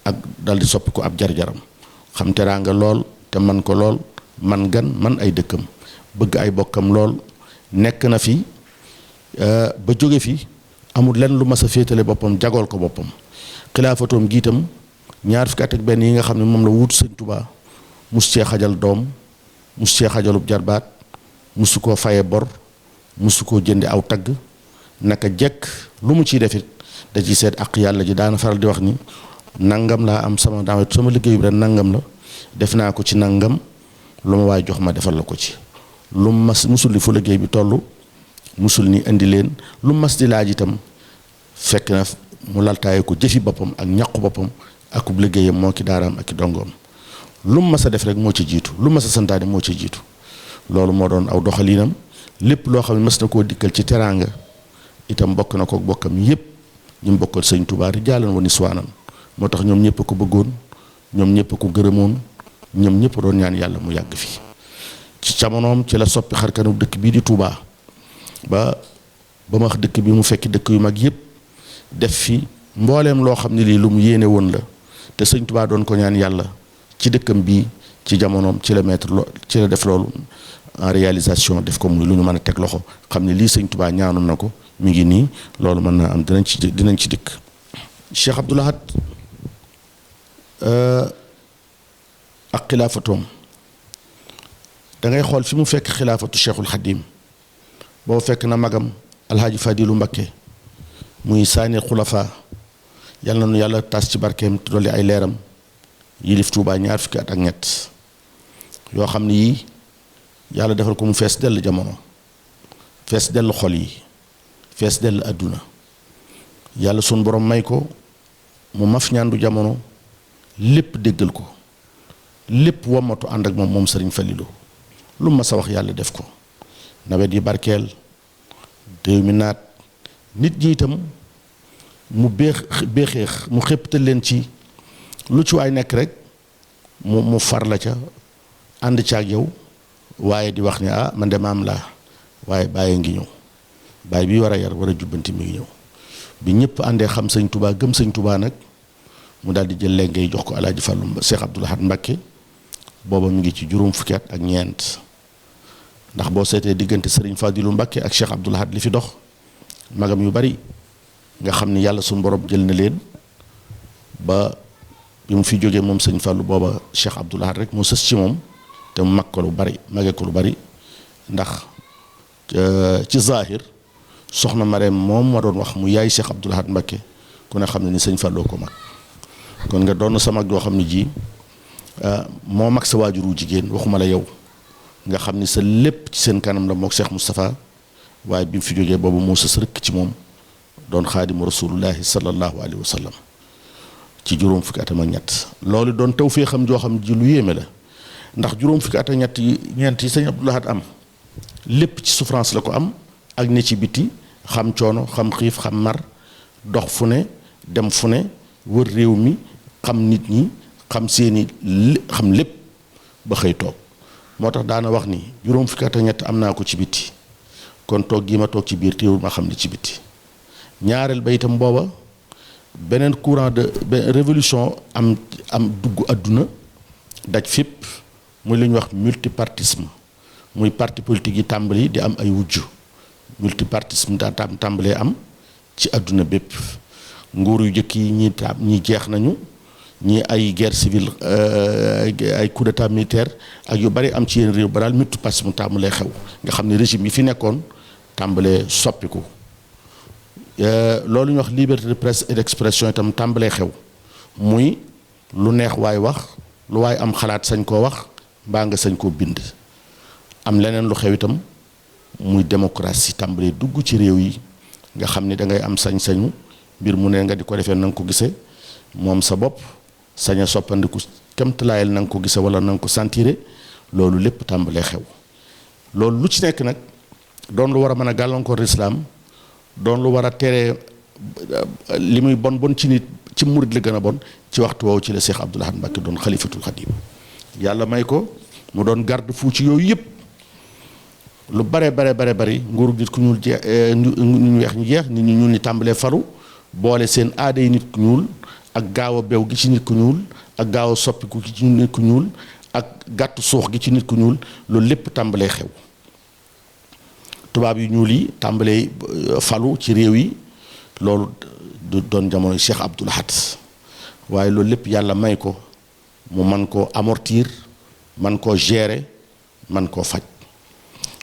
ak daal di soppi ko ab jarjaram xam teraanga lool te man ko lool man gan man ay dëkkam bëgg ay bokkam lool nekk na fi ba jóge fi amul lenn lu mas a féetale boppam jagool ko boppam xilaafatoom giitam ñaar fukki at ak benn yi nga xam ne moom la wuutu sëñ Touba mus cee xajal doom mus cee xajalub jarbaat musu koo faye bor musu koo jënde aw tagg naka jekk lu mu ciy defit da ciy seet ak yàlla ji daana faral di wax ni nangam laa am sama liggéeyu bi ren nangam la def naa ko ci nangam lu ma waay jox ma defal la ko ci lu mas musul li fu liggéey bi toll musul ni indi leen lu mas di laaj itam fekk na mu laltaaye ko jëfi boppam ak ñaqu boppam akub liggéeyam moo ki daaraam ak i dongoom lu mu mas a def rek moo ci jiitu lu mas a santaane moo ci jiitu loolu moo doon aw doxaliinam lépp loo xam ne mas na koo dikkal ci teraanga itam bokk na ko bokkam yépp ñu bokkal sëñ Touba rijaalan wa niswaanan moo tax ñoom ñëpp ko bëggoon ñoom ñëpp ko gërëmoon ñoom ñëpp doon ñaan yàlla mu yàgg fi ci jamonoom ci la soppi xarkanu dëkk bii di Touba ba ma wax dëkk bi mu fekki dëkk yu mag yépp def fi mbooleem loo xam ne lii lu mu yéene woon la te sëñ Touba doon ko ñaan yàlla ci dëkkam bii ci jamonoom ci la ci la def loolu en réalisation def ko muy lu ñu mën a teg loxo xam ne lii sëñ Touba ñaanoon na ko mi ngi nii loolu mën naa am dinañ ci dikk Cheikh Abdoul Ahad ak xilaafatoom da ngay xool fi mu fekk xilaafatu Cheikhul Khadim boo fekk na magam alhaaji Fadilu Mbakke muy saani xulafa yàlla na nu yàlla tas ci barkeem te dolli ay leeram yilif Tuubaa ñaar fukki at ak ñett yoo xam ne yii yàlla defal ko mu fees dell jamono fees dell xol yi fees dell àdduna yàlla sun borom may ko mu maf ñaandu jamono lépp déggal ko lépp womatu ànd ak moom Sëriñ Falilu lu ma sa wax yàlla def ko nawet yi barkeel réew mi naat nit ñi itam mu béexeex mu xéptal leen ci lu ci waay nekk rek mu far la ca ànd ca ak yow waaye di wax ne man de maam laa waaye bàyyi ngi ñëw bàyyi bi war a yar war a jubbanti mi ngi ñëw bi ñëpp àndee xam sëñ Touba gëm sëñ Touba nag mu daal di jël léegi ngay jox ko alaaji Fàllu Cheikh Abdoul Ahad Mbacké booba mi ngi ci juróom fukki at ak ñeent ndax boo seetee diggante Sëriñ Fadilu Mbacké ak Cheikh Abdoul Ahad li fi dox magam yu bari nga xam ni yàlla suñu borom jël na leen ba bi mu fi jógee moom sëñ Fàllu booba Cheikh Abdoul Ahad rek moo sës ci moom te mu mag ko lu bari magee ko lu bari ndax ci zahir soxna Mareem moom ma doon wax mu yaay Cheikh Abdoul Ahad Mbacké ku ne xam ne ni sëñ Fàlloo ko mag kon nga doon sa mag yoo xam ne ji moo mag sa waajuru jigéen waxuma la yow nga xam ni sa lépp ci seen kanam la mook Cheikh Moustapha waaye bi mu fi jógee boobu moo sës rëkk ci moom doon xaadimu rasulullahi sallallahu alayhi wa sallam ci juróom fukki atam ak ñett loolu doon taw fee xam joo xam ji lu yéeme la ndax juróom fukki at ak ñeent yi sëñ Abdoul Ahad am lépp ci souffrance la ko am ak ne ci biti xam coono xam xiif xam mar dox fu ne dem fu ne wër réew mi xam nit ñi xam seeni xam lépp ba xëy toog moo tax daana wax ni juróom fukki at ak ñett am naa ko ci biti kon toog gi ma toog ci biir teewul ma xam li ci biti ñaareel ba itam booba beneen courant de révolution am dugg àdduna daj fépp muy lu ñuy wax multipartisme muy parti politique yi tàmbali di am ay wujj multipartisme daa tàmbalee am ci àdduna bépp nguur yu jëkk yi ñi jeex nañu ñi ay guerre civile ay coup d'état militaire ak yu bari am ci yenn réew ba daal multipartisme tàmbalee xew nga xam ne régime yi fi nekkoon tàmbalee soppiku loolu ñu wax liberté de presse et d'expression itam tàmbalee xew muy lu neex waay wax lu waay am xalaat sañ koo wax mbaa nga sañ koo bind am leneen lu xew itam muy démocratie tàmbalee dugg ci réew yi nga xam ni da ngay am sañ-sañu mbir mu ne nga di ko defee na nga ko gisee moom sa bopp sañ a soppandiku kemtalaayal na nga ko gisee wala na nga ko sentiré loolu lépp tàmbalee xew loolu lu ci nekk nag doon lu war a mën a gàllankoor lislaam doon lu war a tere li muy bon ci nit ci murid la gën a bon ci waxtu woowu ci la Cheikh Abdoul Ahad Mbacké doon xalifatul xadim yàlla may ko mu doon garde fou ci yooyu yëpp lu bare bari nguuru nit ku ñuul jeex ñu weex ñu jeex nit ñu ñuul ñi tàmbalee faru boole seen aada yi nit ku ñuul ak gaaw a beew gi ci nit ku ñuul ak gaaw a soppiku gi ci nit ku ñuul ak gàttu suux gi ci nit ku ñuul loolu lépp tàmbalee xew tubaab yu ñuul yi tàmbalee falu ci réew yi loolu du doon jamono Cheikh Abdoul Ahad waaye loolu lépp yàlla may ko mu man koo amortir man koo gérer man koo faj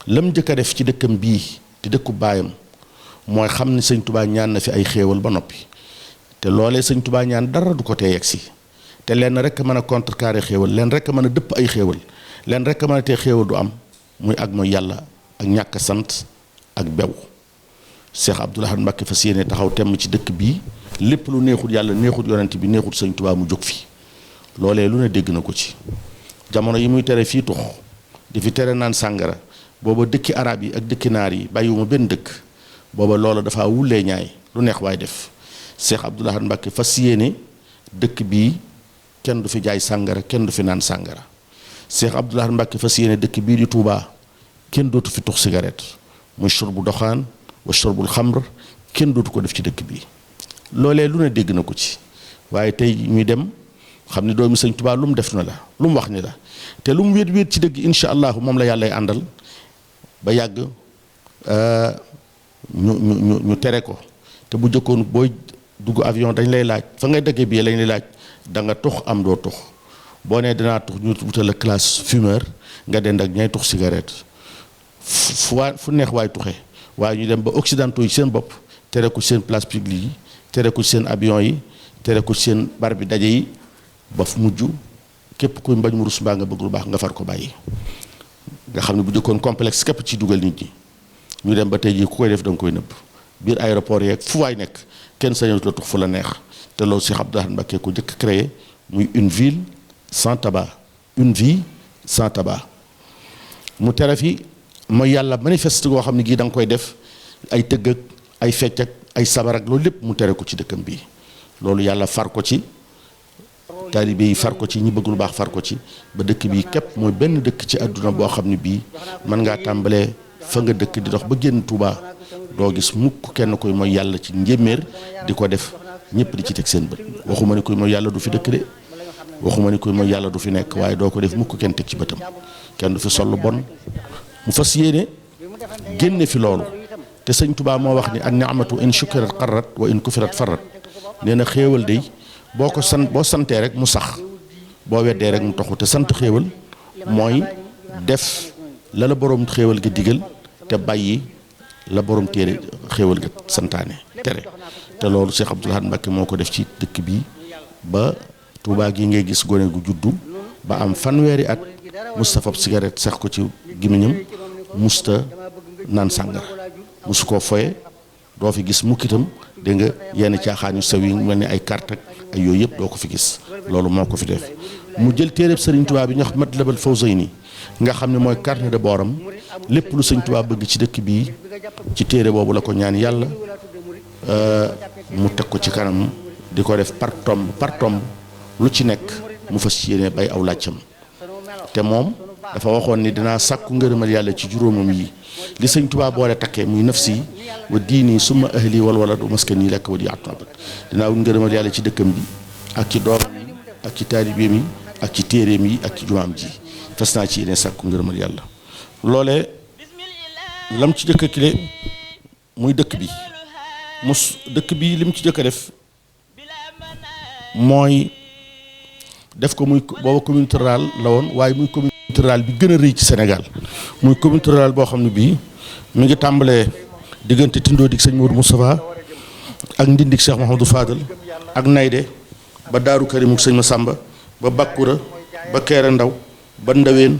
lam njëkk a def ci dëkkam bii di dëkku baayam mooy xam ne sëñ Touba ñaan na fi ay xéewal ba noppi te loolee sëñ Touba ñaan dara du ko tee yegg si te lenn rek mën a contrecarrer xéewal lenn rek mën a dëpp ay xéewal lenn rek mën a tee xéewal du am muy ak mooy yàlla ak ñàkk sant ak bew Cheikh Abdoul Ahad Mbacké fas yéene taxaw temm ci dëkk bii lépp lu neexut yàlla neexut yonent bi neexut sëñ Touba mu jóg fi loolee lu ne dégg na ko ci jamono yi muy tere fii tux di fi tere naan sàngara booba dëkki arab yi ak dëkki naar yi bàyyiwuma benn dëkk booba loola dafa wullee ñaay lu neex waay def Cheikh Abdoul Ahad Mbacké fas yéene dëkk bii kenn du fi jaay sàngara kenn du fi naan sàngara Cheikh Abdoul Ahad Mbacké fas yéene dëkk bii di Touba kenn dootu fi tux cigarette muy shurbu doxaan wa shurbul xamr kenn dootu ko def ci dëkk bii loolee lu ne dégg na ko ci waaye tey ñuy dem xam ne doomi sëñ Touba lu mu def na la lu mu wax ni la te lu mu wéet wéet ci dëgg incha allahu moom la yàllay àndal ba yàgg ñu tere ko te bu jëkkoon booy dugg avion dañ lay laaj fa ngay dëggee bii lañ lay laaj da nga tux am doo tux boo nee dinaa tux ñu wutal la classe fumeur nga dend ak ñay tux cigarette fu neex waay tuxe waaye ñu dem ba occidentaux yi seen bopp tere ko seen place publique yi tere ko seen avion yi tere ko seen bar bi daje yi ba fu mujj képp kuy mbañ mu rus mbaa nga bëgg lu baax nga far ko bàyyi nga xam ne bu jëkkoon complexe képp ci dugal nit ñi ñu dem ba tey jii ku koy def da nga koy nëbb biir aéroport yeeg fu waay nekk kenn sañatu la tux fu la neex te loolu Cheikh Abdoul Ahad Mbacké ko jëkk créé muy une ville sans tabac une vie sans tabac mu tere fi mooy yàlla manifeste goo xam ne gii da nga koy def ay tëgg ak ay fecc ak ay sabar ak loolu lépp mu tere ko ci dëkkam bii loolu yàlla far ko ci taalibe yi far ko ci ñi bëgg lu baax far ko ci ba dëkk bii képp mooy benn dëkk ci àdduna boo xam ne bii mën ngaa tàmbalee fa nga dëkk di dox ba génn Touba doo gis mukk kenn koy mooy yàlla ci njéeméer di ko def ñëpp di ci teg seen bët waxuma ni koy mooy yàlla du fi dëkk de waxuma ni koy mooy yàlla du fi nekk waaye doo ko def mukk kenn teg ci bëtam kenn du fi sol lu bon mu fas yéene génne fi loolu te sëñ Touba moo wax ni an ni'matu in shukirat qarrat wa in kufirat farrat nee na xéewal day boo ko boo santee rek mu sax boo weddee rek mu toxu te sant xéewal mooy def la borom xéewal ga digal te bàyyi la borom téere xéewal ga santaane tere te loolu Cheikh Abdoul Ahad Mbacké moo ko def ci dëkk bi ba Touba gi ngay gis gone gu juddu ba am fanweeri at musta fab cigarette sax ko ci gémmiñam musta naan sàngara musu koo foye doo fi gis mukkitam dégg nga yenn caaxaan yu sew yi mel ni ay carte ak ay yooyu yëpp doo ko fi gis loolu moo ko fi def mu jël téereb Sëriñ Touba bi ñu wax Matlabul Fawzayni nga xam ne mooy carnet de bord am lépp lu Sëriñ Touba bëgg ci dëkk bii ci téere boobu la ko ñaan yàlla mu teg ko ci kanam di ko def par tomb lu ci nekk mu fas ci yéene bay aw làccam te moom dafa waxoon ni dinaa sàkku ngërëmal yàlla ci juróomam yi li Sëriñ Touba boole takkee muy nafsi wa diini summa ahli wal walad wa maskani lekk wa di atnabat dinaa wut ngërëmal yàlla ci dëkkam bi ak ci doomam yi ak ci taalibeem yi ak ci téeréem yi ak ci jumaam ji fas naa ci yéene sàkku ngërëmal yàlla loolee lam ci jëkk kile muy dëkk bi dëkk bi lim ci jëkk a def mooy def ko muy booba communauté rurale la woon waaye muy communauté rurale bi gën a rëy ci Sénégal muy communauté rurale boo xam ne bii mi ngi tàmbalee diggante Tindoo dik sëñ Modou Moustapha ak Ndindik Cheikh Mouhamadou Fadal ak Nayde ba Daaru Karim ak sëñ Massamba ba Bakkura ba Kéré Ndaw ba Ndaween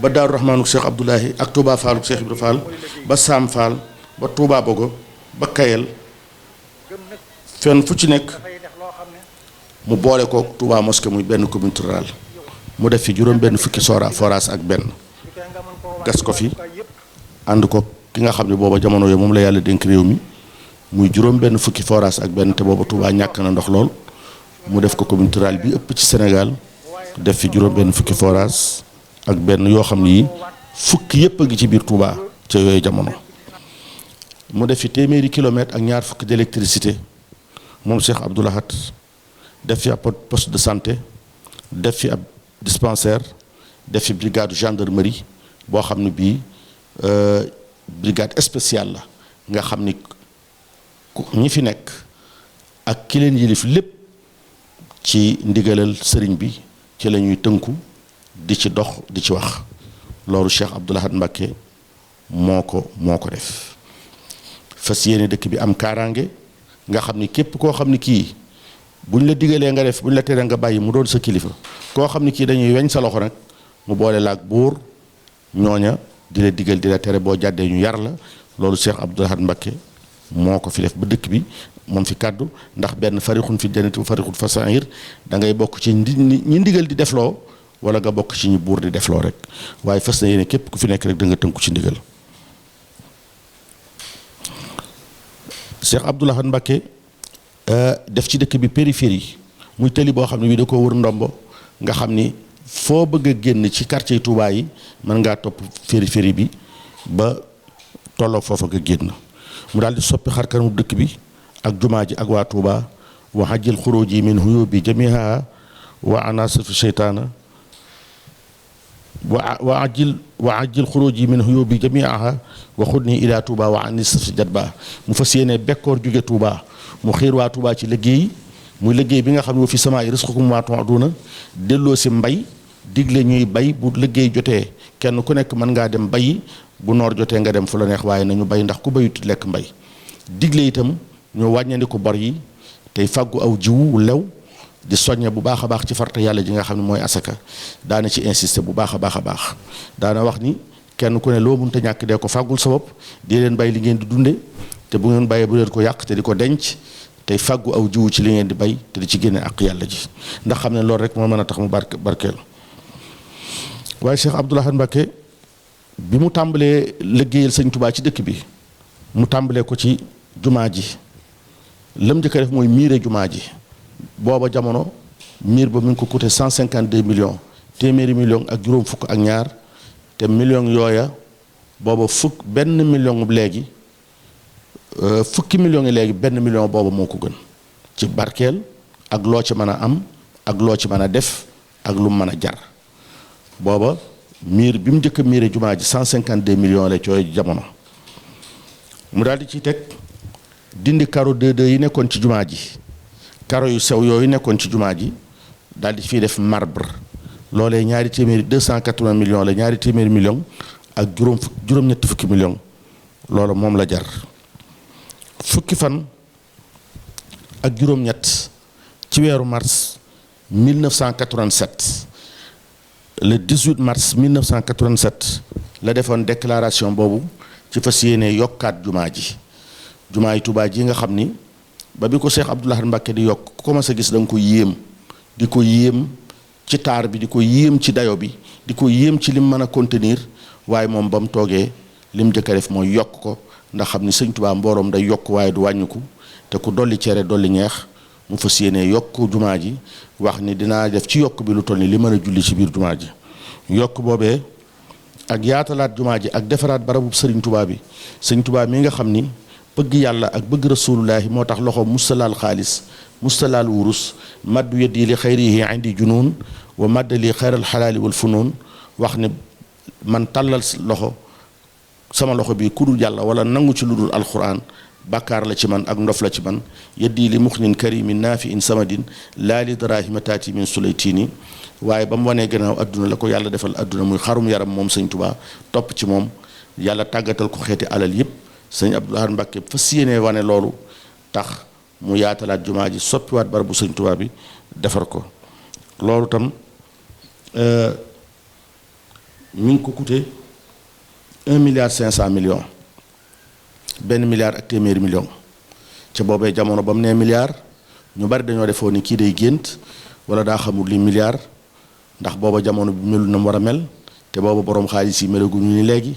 ba Daaru Rahmaanu Cheikh Abdoulahi ak Touba Fallou Cheikh Ibra Fall ba Sam Fall ba Touba Bogo ba Kayel fenn fu ci nekk mu boole ko Touba Mosquée muy benn communauté rurale mu def fi juróom benn fukki forage ak benn gas ko fi ànd ko ki nga xam ne booba jamono yooyu moom la yàlla dénk réew mi muy juróom benn fukki forage ak benn te booba Touba ñàkk na ndox lool mu def ko communauté rurale bi ëpp ci Sénégal def fi juróom benn fukki forage ak benn yoo xam ni fukki yëpp a ngi ci biir Touba ca yooyu jamono mu def fi téeméeri kilomètre ak ñaar fukki d'électricité moom Cheikh Abdoul Ahad def fi ab poste de santé def fi ab dispensaire def fi brigade gendarmerie boo xam ne bii brigade spéciale la nga xam ni ñi fi nekk ak ki leen yilif lépp ci ndigalal sëriñ bi ci la ñuy tënku di ci dox di ci wax loolu Cheikh Abdoul Ahad Mbacké moo ko def fas yéene dëkk bi am kaaraange nga xam ni képp koo xam ni kii buñ la digalee nga def buñ la teree nga bàyyi mu doon sa kilifa koo xam ni kii dañuy weñ sa loxo nag mu boole laak buur ñooña di la digal di la tere boo jàddee ñu yar la loolu Cheikh Abdoul Ahad Mbacké moo ko fi def ba dëkk bi moom fi kàddu ndax benn farixun fi jannati wa farixun fa sa'ir da ngay bokk ci ñi ndigal di defloo wala nga bokk ci ñi buur di defloo rek waaye fas na yéene képp ku fi nekk rek da nga tënku ci ndigal. Cheikh Abdoul Ahad Mbacké def ci dëkk bi périphérie muy tëli boo xam ne bii da ko wër ndombo nga xam ni foo bëgg a génn ci quartier Touba yi mën ngaa topp périphérie bi ba tolloog foofa nga génn mu daal di soppi xar kanamu dëkk bi ak jumaa ji ak waa Touba wa hajjil xuruji min huyubi jamiha wa anasif sheytaana wa ajjil xuruji min huyubi jamiha wa xudni ila Touba wa anasif jadba mu fas yéene bekkoor jóge Touba mu xiir waa Touba ci liggéey muy liggéey bi nga xam ne wa fi samaa'i rizqukum wa tu'aduna delloo si mbay digle ñuy bay bu liggéey jotee kenn ku nekk mën ngaa dem bayi bu noor jotee nga dem fu la neex waaye nañu bay ndax ku bayut lekk mbay digle itam ñu wàññandiku bor yi tey fàggu aw jiwu lew di soññe bu baax a baax ci farta yàlla ji nga xam ne mooy asaka daana ci insister bu baax a baax daana wax ni kenn ku ne loo mënta ñàkk dee ko fàggul sa bopp di leen bay li ngeen di dunde te bu ngeen bayee bu leen ko yàq te di ko denc tey fàggu aw jiwu ci li ngeen di bay te di ci génne ak yàlla ji ndax xam ne loolu rek moo mën a tax mu barkeel waaye Cheikh Abdoul Ahad Mbacké bi mu tàmbalee liggéeyal sëñ Touba ci dëkk bi mu tàmbalee ko ci jumaa ji lam njëkk a def mooy miire jumaa ji booba jamono miir ba mu ngi ko coûté 152 millions téeméeri millions ak juróom fukk ak ñaar te millions yooya booba benn million léegi fukki millions yi léegi benn million booba moo ko gën ci barkeel ak loo ci mën a am ak loo ci mën a def ak lu mu mën a jar booba miir bi mu njëkk a miire jumaa ji 152 millions la cooy jamono mu daal di ciy teg dindi karo 2-2 yi nekkoon ci jumaa ji karo yu sew yooyu nekkoon ci jumaa ji daal di fiy def marbre loolee ñaari téeméeri 280 millions la ñaari téeméeri millions ak juróom-ñetti fukki millions loolu moom la jar fukki fan ak juróom-ñett ci weeru mars 1987 le 18 mars 1987 la defoon déclaration boobu ci fas yéene yokkaat jumaa yi Touba ji nga xam ni ba bi ko Cheikh Abdoul Ahad Mbacké di yokk ku commencé gis da nga ko yéem di ko yéem ci taar bi di ko yéem ci dayo bi di ko yéem ci lim mën a contenir waaye moom ba mu toogee lim njëkk a def mooy yokk ko ndax xam ni sëñ Touba mbooroom day yokk waaye du wàññiku te ku dolli cere dolli ñeex mu fas yéene yokk jumaa ji wax ni dinaa def ci yokk bi lu toll ni li mën a julli ci biir jumaa ji yokk boobee ak yaatalaat jumaa ji ak defaraat barabu sëriñ Touba bi sëñ Touba mi nga xam ni bëgg yàlla ak bëgg rasulullahi moo tax loxo mustalaal xaalis mustalaal wurus maddu yeddi li xayrihi indi junuun wa maddali xayral xalaali wal funuun wax ni man tàllal loxo sama loxo bi kudul yàlla wala nangu ci lu dul alquran bàkkaar la ci man ak ndof la ci man yeddi li muxnin karimin naafi in samadin laa li darahima taati min sulaytini waaye ba mu wanee gannaaw adduna la ko yàlla defal adduna muy xarum yaram moom sëñ Touba topp ci moom yàlla tàggatal ko xeeti alal yépp sëñ Abdoul Ahad Mbacké fas yéene wane loolu tax mu yaatalaat jumaa ji soppiwaat barabu sëñ Touba bi defar ko loolu tam mi ngi ko coûté 1 milliard 500 millions benn milliard ak téeméeri million ca boobee jamono ba mu nee milliard ñu bari dañoo defoo ni kii day gént wala daa xamul li milliard ndax booba jamono bi melul na mu war a mel te booba boroom xaalis yi melaguñu ni léegi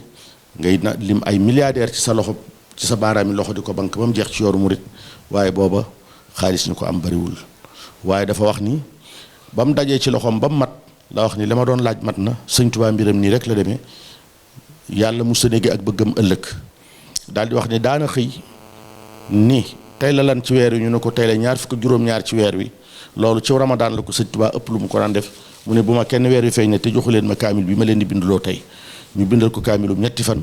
ngay na lim ay milliardaire ci sa loxo ci sa baaraami loxo di ko banque ba mu jeex ci yooru murit waaye booba xaalis ñu ko am bariwul waaye dafa wax ni ba mu dajee ci loxoom ba mu mat la wax ni la ma doon laaj mat na sëñ Touba mbiram nii rek la demee yàlla mu sënéegi ak bëggam ëllëg daal di wax ni daana xëy ni tey la lan ci weer wi ñu ne ko tey la ñaar fukk juróom-ñaar ci weer wi loolu ci Ramadan la ko sëñ Touba ëpp lu mu ko daan def mu ne bu ma kenn weer wi feeñ ne te joxu leen ma kaamil bi ma leen di binduloo tey ñu bindal ko kaamilum ñetti fan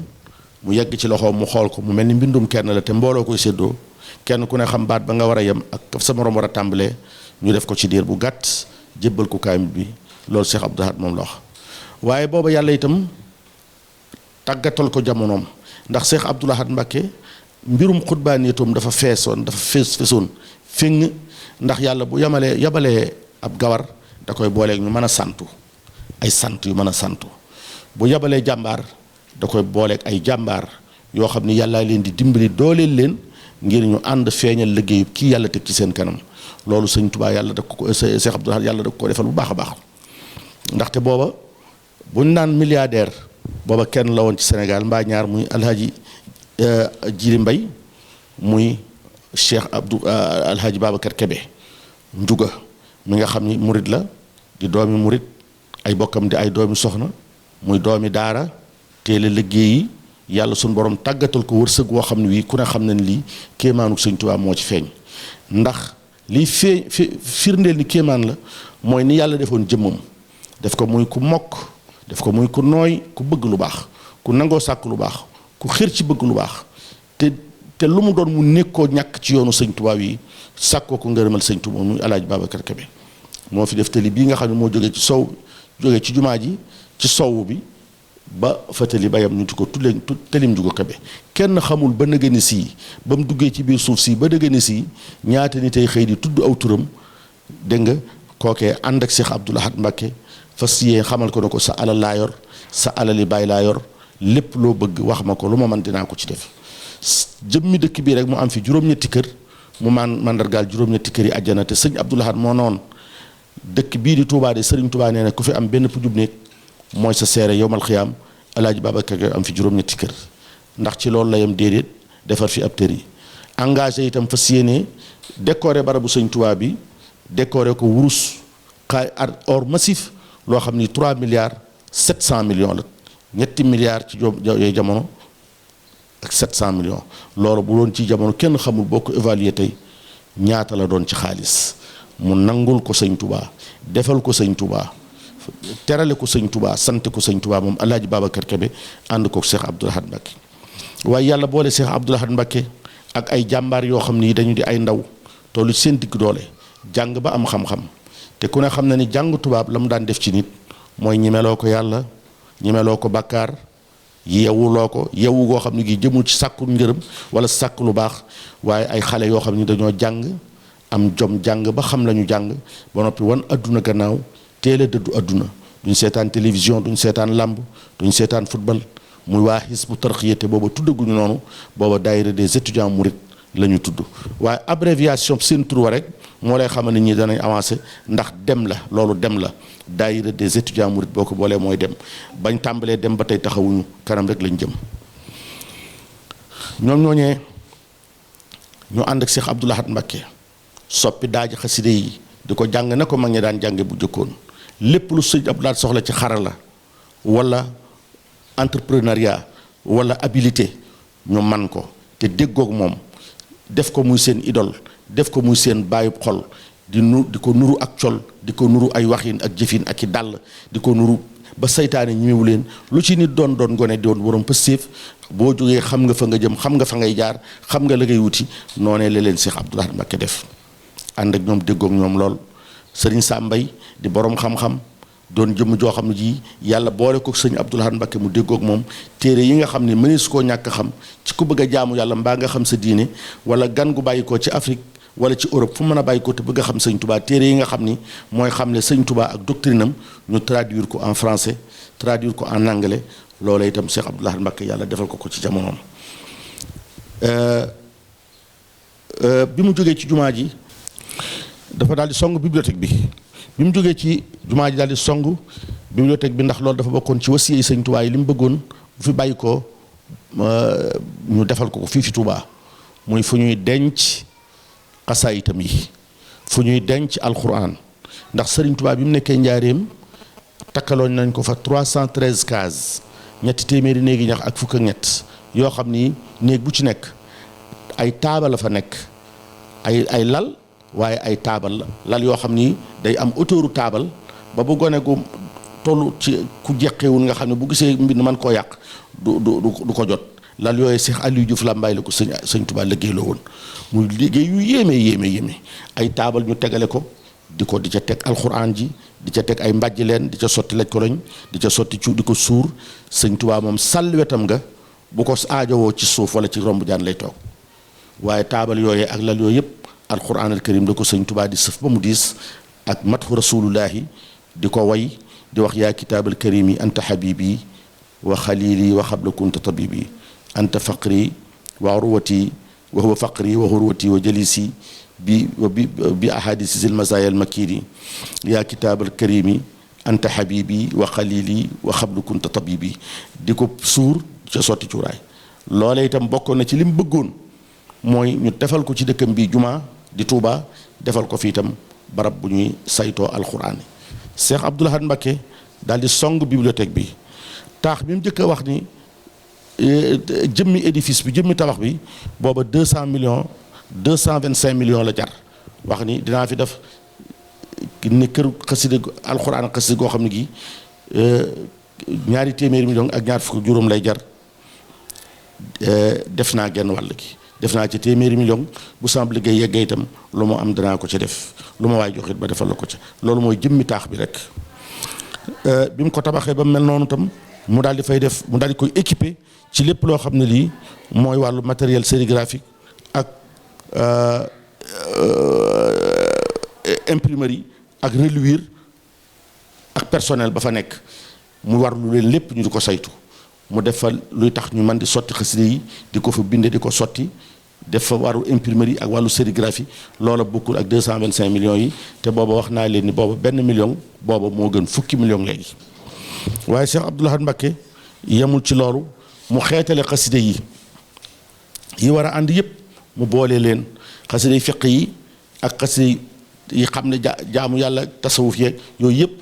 mu yegg ci loxoom mu xool ko mu mel ni mbindum kenn la te mbooloo koy séddoo kenn ku ne xam baat ba nga war a yem ak sa morom war a tàmbalee ñu def ko ci diir bu gàtt jébbal ko kaamil bi loolu Cheikh Abdoul Ahad moom la wax. waaye booba yàlla itam tàggatal ko jamonoom ndax Cheikh Abdoul Ahad Mbacké mbirum xutbaaniyatum dafa feesoon féng ndax yàlla bu yabalee ab gawar da koy booleeg ñu mën a santu ay sant yu mën a santu bu yabalee jàmbaar da koy booleeg ay jàmbaar yoo xam ni yàlla leen di dimbali dooleel leen ngir ñu ànd feeñal liggéeyu kii yàlla teg ci seen kanam loolu sëñ Tuubaa yàlla da ko Cheikh Abdoul Ahad yàlla da ko defal bu baax a baax ndaxte booba buñ naan milliardaire booba kenn la woon ci Sénégal mbaa ñaar muy alhaji Jili Mbay muy Cheikh alhaji Babacar Kebe Njuga mi nga xam ni murit la di doomi murit ay bokkam di ay doomi soxna muy doomi daara téele liggéey yi yàlla suñu borom tàggatal ko wërsëg woo xam ne wii ku ne xam ne ni lii kéemaanu sëñ Tuubaa moo ci feeñ ndax liy firndeel ni kéemaan la mooy ni yàlla defoon jëmmam def ko muy ku mokk def ko muy ku nooy ku bëgg lu baax ku nangoo sàkk lu baax ku xër ci bëgg lu baax te lu mu doon mu nekkoo ñàkk ci yoonu sëñ Tuubaa yi sàkkoo ko ngërëmal sëñ Tuubaa muy alaaji Babacar Kebe moo fi def tali bii nga xam ne moo jógee ci sow jógee ci jumaa ji ci sowu bi ba fa tali bayam ñu ko talim ju ko Kebe kenn xamul ba nëgëni sii ba mu duggee ci biir suuf sii ba nëgëni sii ñaata ni tey xëy di tudd aw turam dégg nga kookee ànd ak Cheikh Abdoul Ahad Mbacké fas yee xamal ko ne ko sa alal laa yor sa alali baay laa yor lépp loo bëgg wax ma ko lu ma mën dinaa ko ci def jëmmi dëkk bii rek mu am fi juróom-ñetti kër mu mandargaal juróom-ñetti kër yi àjjana te sëñ Abdoul Ahad moo noon dëkk bii di Touba de Sëriñ Touba nee na ku fi am benn pujub néeg mooy sa seere yowmal xiyaam alaaji Babacar am fi juróom-ñetti kër ndax ci loolu la yam déedéet defar fi ab tër yi engagé itam fas yéene décoré barabu sëñ Touba bi décoré ko wurus or massif loo xam ni 3 milliards 700 millions la ñetti milliards ci yooyu jamono ak 700 millions loolu bu doon ci jamono kenn xamul boo ko évaluer tey ñaata la doon ci xaalis mu nangul ko sëñ Touba defal ko sëñ Touba terale ko sëñ Touba sant ko sëñ Touba moom alaaji Babacar Kebe ànd ko Cheikh Abdoul Ahad Mbacké waaye yàlla boole Cheikh Abdoul Ahad Mbacké ak ay jàmbaar yoo xam ni dañu di ay ndaw tollu ci seen digg doole jàng ba am xam-xam te ku ne xam na ni jàng tubaab la mu daan def ci nit mooy ñemeloo ko yàlla ñemeloo ko bàkkaar yewuloo ko yewu goo xam ne gi jëmul ci sàkku ngërëm wala sàkk lu baax waaye ay xale yoo xam ni dañoo jàng am jom jàng ba xam lañu jàng ba noppi wan adduna gannaaw teel a dëddu adduna duñ seetaan télévision duñ seetaan làmb duñ seetaan football muy waa Hizbut Tarqiyyah te booba tuddaguñu noonu booba daayira des étudiants mourides la ñu tudd waaye abréviation seen tur rek moo lay xamal ne ñi danañ avancé ndax dem la loolu dem la daayira des étudiants mourides boo ko boolee mooy dem bañ tàmbalee dem ba tey taxawuñu kanam rek lañ jëm ñoom ñooñee ñu ànd ak Cheikh Abdoul Ahad Mbacké soppi daaji xaside yi di ko jàng na ko mag ñi daan jànge bu jëkkoon lépp lu sëñ Abdoul Ahad soxla ci xarala wala entrepreneuriat wala habilité ñu man ko te déggoog moom def ko muy seen idole def ko muy seen bàyyub xol di ko nuru ak col di ko nuru ay waxin ak jëfin ak i dàll di ko nuru ba saytaane ñemewu leen lu ci nit doon gone doon borom pëstéef boo jógee xam nga fa nga jëm xam nga fa ngay jaar xam nga la ngay wuti noonee la leen Cheikh Abdoul Ahad Mbacké def ànd ak ñoom déggoog ñoom lool sëriñ Sambay di borom xam-xam doon jëm joo xam ne ji yàlla boole ko sëñ Abdoul Ahad Mbacké mu déggoog moom téere yi nga xam ne mënees koo ñàkk xam ci ku bëgg a jaamu yàlla mbaa nga xam sa diine wala gan gu bàyyi ko ci Afrique wala ci Europe fu mën a bàyyi ko te bëgg a xam sëñ Touba téere yi nga xam ni mooy xam ne sëñ Touba ak doctrine am ñu traduire ko en français traduire ko en anglais loola itam Cheikh Abdoul Ahad Mbacké yàlla defal ko ci jamonoom bi mu jógee ci jumaa ji dafa daal di song bibliothèque bi mu jógee ci jumaa ji daal di song bibliothèque bi ndax loolu dafa bokkoon ci wasiyee sëñ Touba yi li mu bëggoon bu fi bàyyi ko ñu defal ko fii fi Touba muy fu ñuy denc xasaayitam yi fu ñuy denc alquran ndax sëriñ Touba bi mu nekkee njaareem takkaloon nañ ko fa 313 cases ñetti téeméeri néegi ñax ak fukk ak ñett yoo xam ni néeg bu ci nekk ay taabal la fa nekk ay lal waaye ay taabal lal yoo xam ni day am autouru taabal ba bu gone gu toll ci ku jeqewul nga xam ne bu gisee mbind man koo yàq du ko jot lal yooyu Cheikh Aliou Diouf Lambaye la ko sëñ Touba liggéey la woon muy liggéey yu yéeme ay taabal ñu tegale ko di ca teg alxuraan ji di ca teg ay mbàjj leen di ca sotti laj koloñ di ca sotti di ko suur sëñ Tuubaa moom sàll wetam nga bu ko aajowoo ci suuf wala ci romb jaan lay toog waaye taabal yooyee ak lal yooyu yëpp alxuraan al karim da ko sëñ Tuubaa di sëf ba mu diis ak matxu rasulullahi di ko way di wax yaa kitaabal karimi anta habibi wa xalili wa xabla kunta tabibi anta faqri wa urwati wa huwa faqri wa urwati wa jalisi bi ahadisi zil mazaya al makini yaa kitaabal karimi anta habibi wa xalili wa xabla kunta tabibi di ko suur ca sotti cuuraay loolee itam bokkoon na ci li mu bëggoon mooy ñu defal ko ci dëkkam bi jumaa di Touba defal ko fi itam barab bu ñuy saytoo alxuraan yi Cheikh Abdoul Ahad Mbacké daal di song bibliothèque bi taax bi mu njëkk a wax ni jëmmi édifice bi jëmmi tabax bi booba 200 millions 225 millions la jar wax ni dinaa fi def ni kër xasida alxuraan xasida goo xam ne gi ñaari téeméeri millions ak ñaar fukk juróom lay jar def naa genn wàll gi def naa ci téeméeri million bu sama liggéey yeggee itam lu ma am danaa ko ca def lu ma waay joxit ba defal la ko ca loolu mooy jëmmi taax bi rek bi mu ko tabaxee ba mel noonu tam mu daal di fay def mu daal di koy équiper ci lépp loo xam ne lii mooy wàllu matériel sérigraphique ak imprimerie ak reluire ak personnel ba fa nekk mu war lu leen lépp ñu di ko saytu mu def fa luy tax ñu mën di sotti xasida yi di ko fa binde di ko sotti def fa wàllu imprimerie ak wàllu sérigraphie loola bokkul ak 225 millions yi te booba wax naa leen ni booba benn million booba moo gën fukki million léegi waaye Cheikh Abdoul Ahad Mbacké yemul ci loolu mu xeetale xasida yi war a ànd yëpp mu boole leen xasida yi fiq yi ak xasida yi xam ne jaamu yàlla tasawuf yeeg yooyu yëpp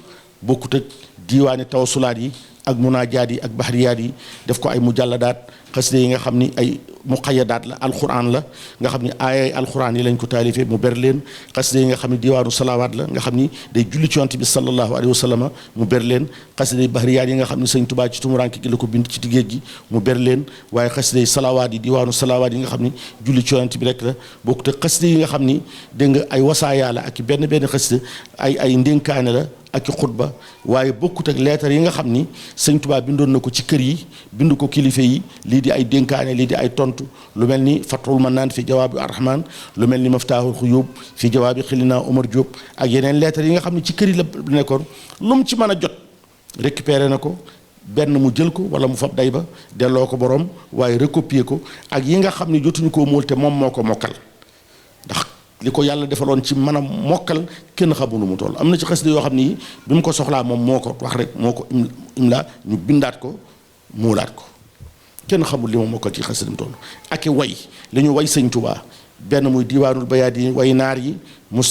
bokkut ak diiwaani tawasulaat yi ak munaajaat yi ak bahriyaat yi def ko ay mujalladaat xasida yi nga xam ni ay muqayyadaat la alquran la nga xam ni aayay alquran yi lañ ko taalifee mu ber leen xasida yi nga xam ni diwaanu salawaat la nga xam ni day julli ci yonent bi sallallahu alayhi wa sallam mu ber leen xasida yi bahriyaat yi nga xam ni sëñ Tuubaa ci tumuranke gi la ko bind ci géej gi mu ber leen waaye xasida yi salawaat yi diwaanu salawaat yi nga xam ni julli ci yonent bi rek la bokkut ak xasida yi nga xam ni dégg nga ay wasaayaa la ak benn xasida ay ndénkaane la ak i xutba waaye bokkut ak leetar yi nga xam ni sëñ Tuubaa bindoon na ko ci kër yi bind ko kilifa yi lii di ay dénkaane lii di ay tontu lu mel ni Fathul Mannaan fi jawaabi Arrahmaan lu mel ni Maftaahul Xuyuub fi jawaabi Xilina Omar Diop ak yeneen leetar yi nga xam ni ci kër yi la nekkoon lu mu ci mën a jot récupéré na ko benn mu jël ko wala mu fab day ba delloo ko borom waaye recopier ko ak yi nga xam ni jotuñu koo móol te moom moo ko mokkal ndax li ko yàlla defaloon ci mën a mokkal kenn xamul nu mu toll am na ci xasida yoo xam ni bi mu ko soxlaa moom moo ko wax rek moo ko imla ñu bindaat ko muulaat ko kenn xamul li ma mokkal ci xasida mu toll ak i way li ñu way sëñ Tuubaa benn muy diwaanul bayaat yi way naar yi mu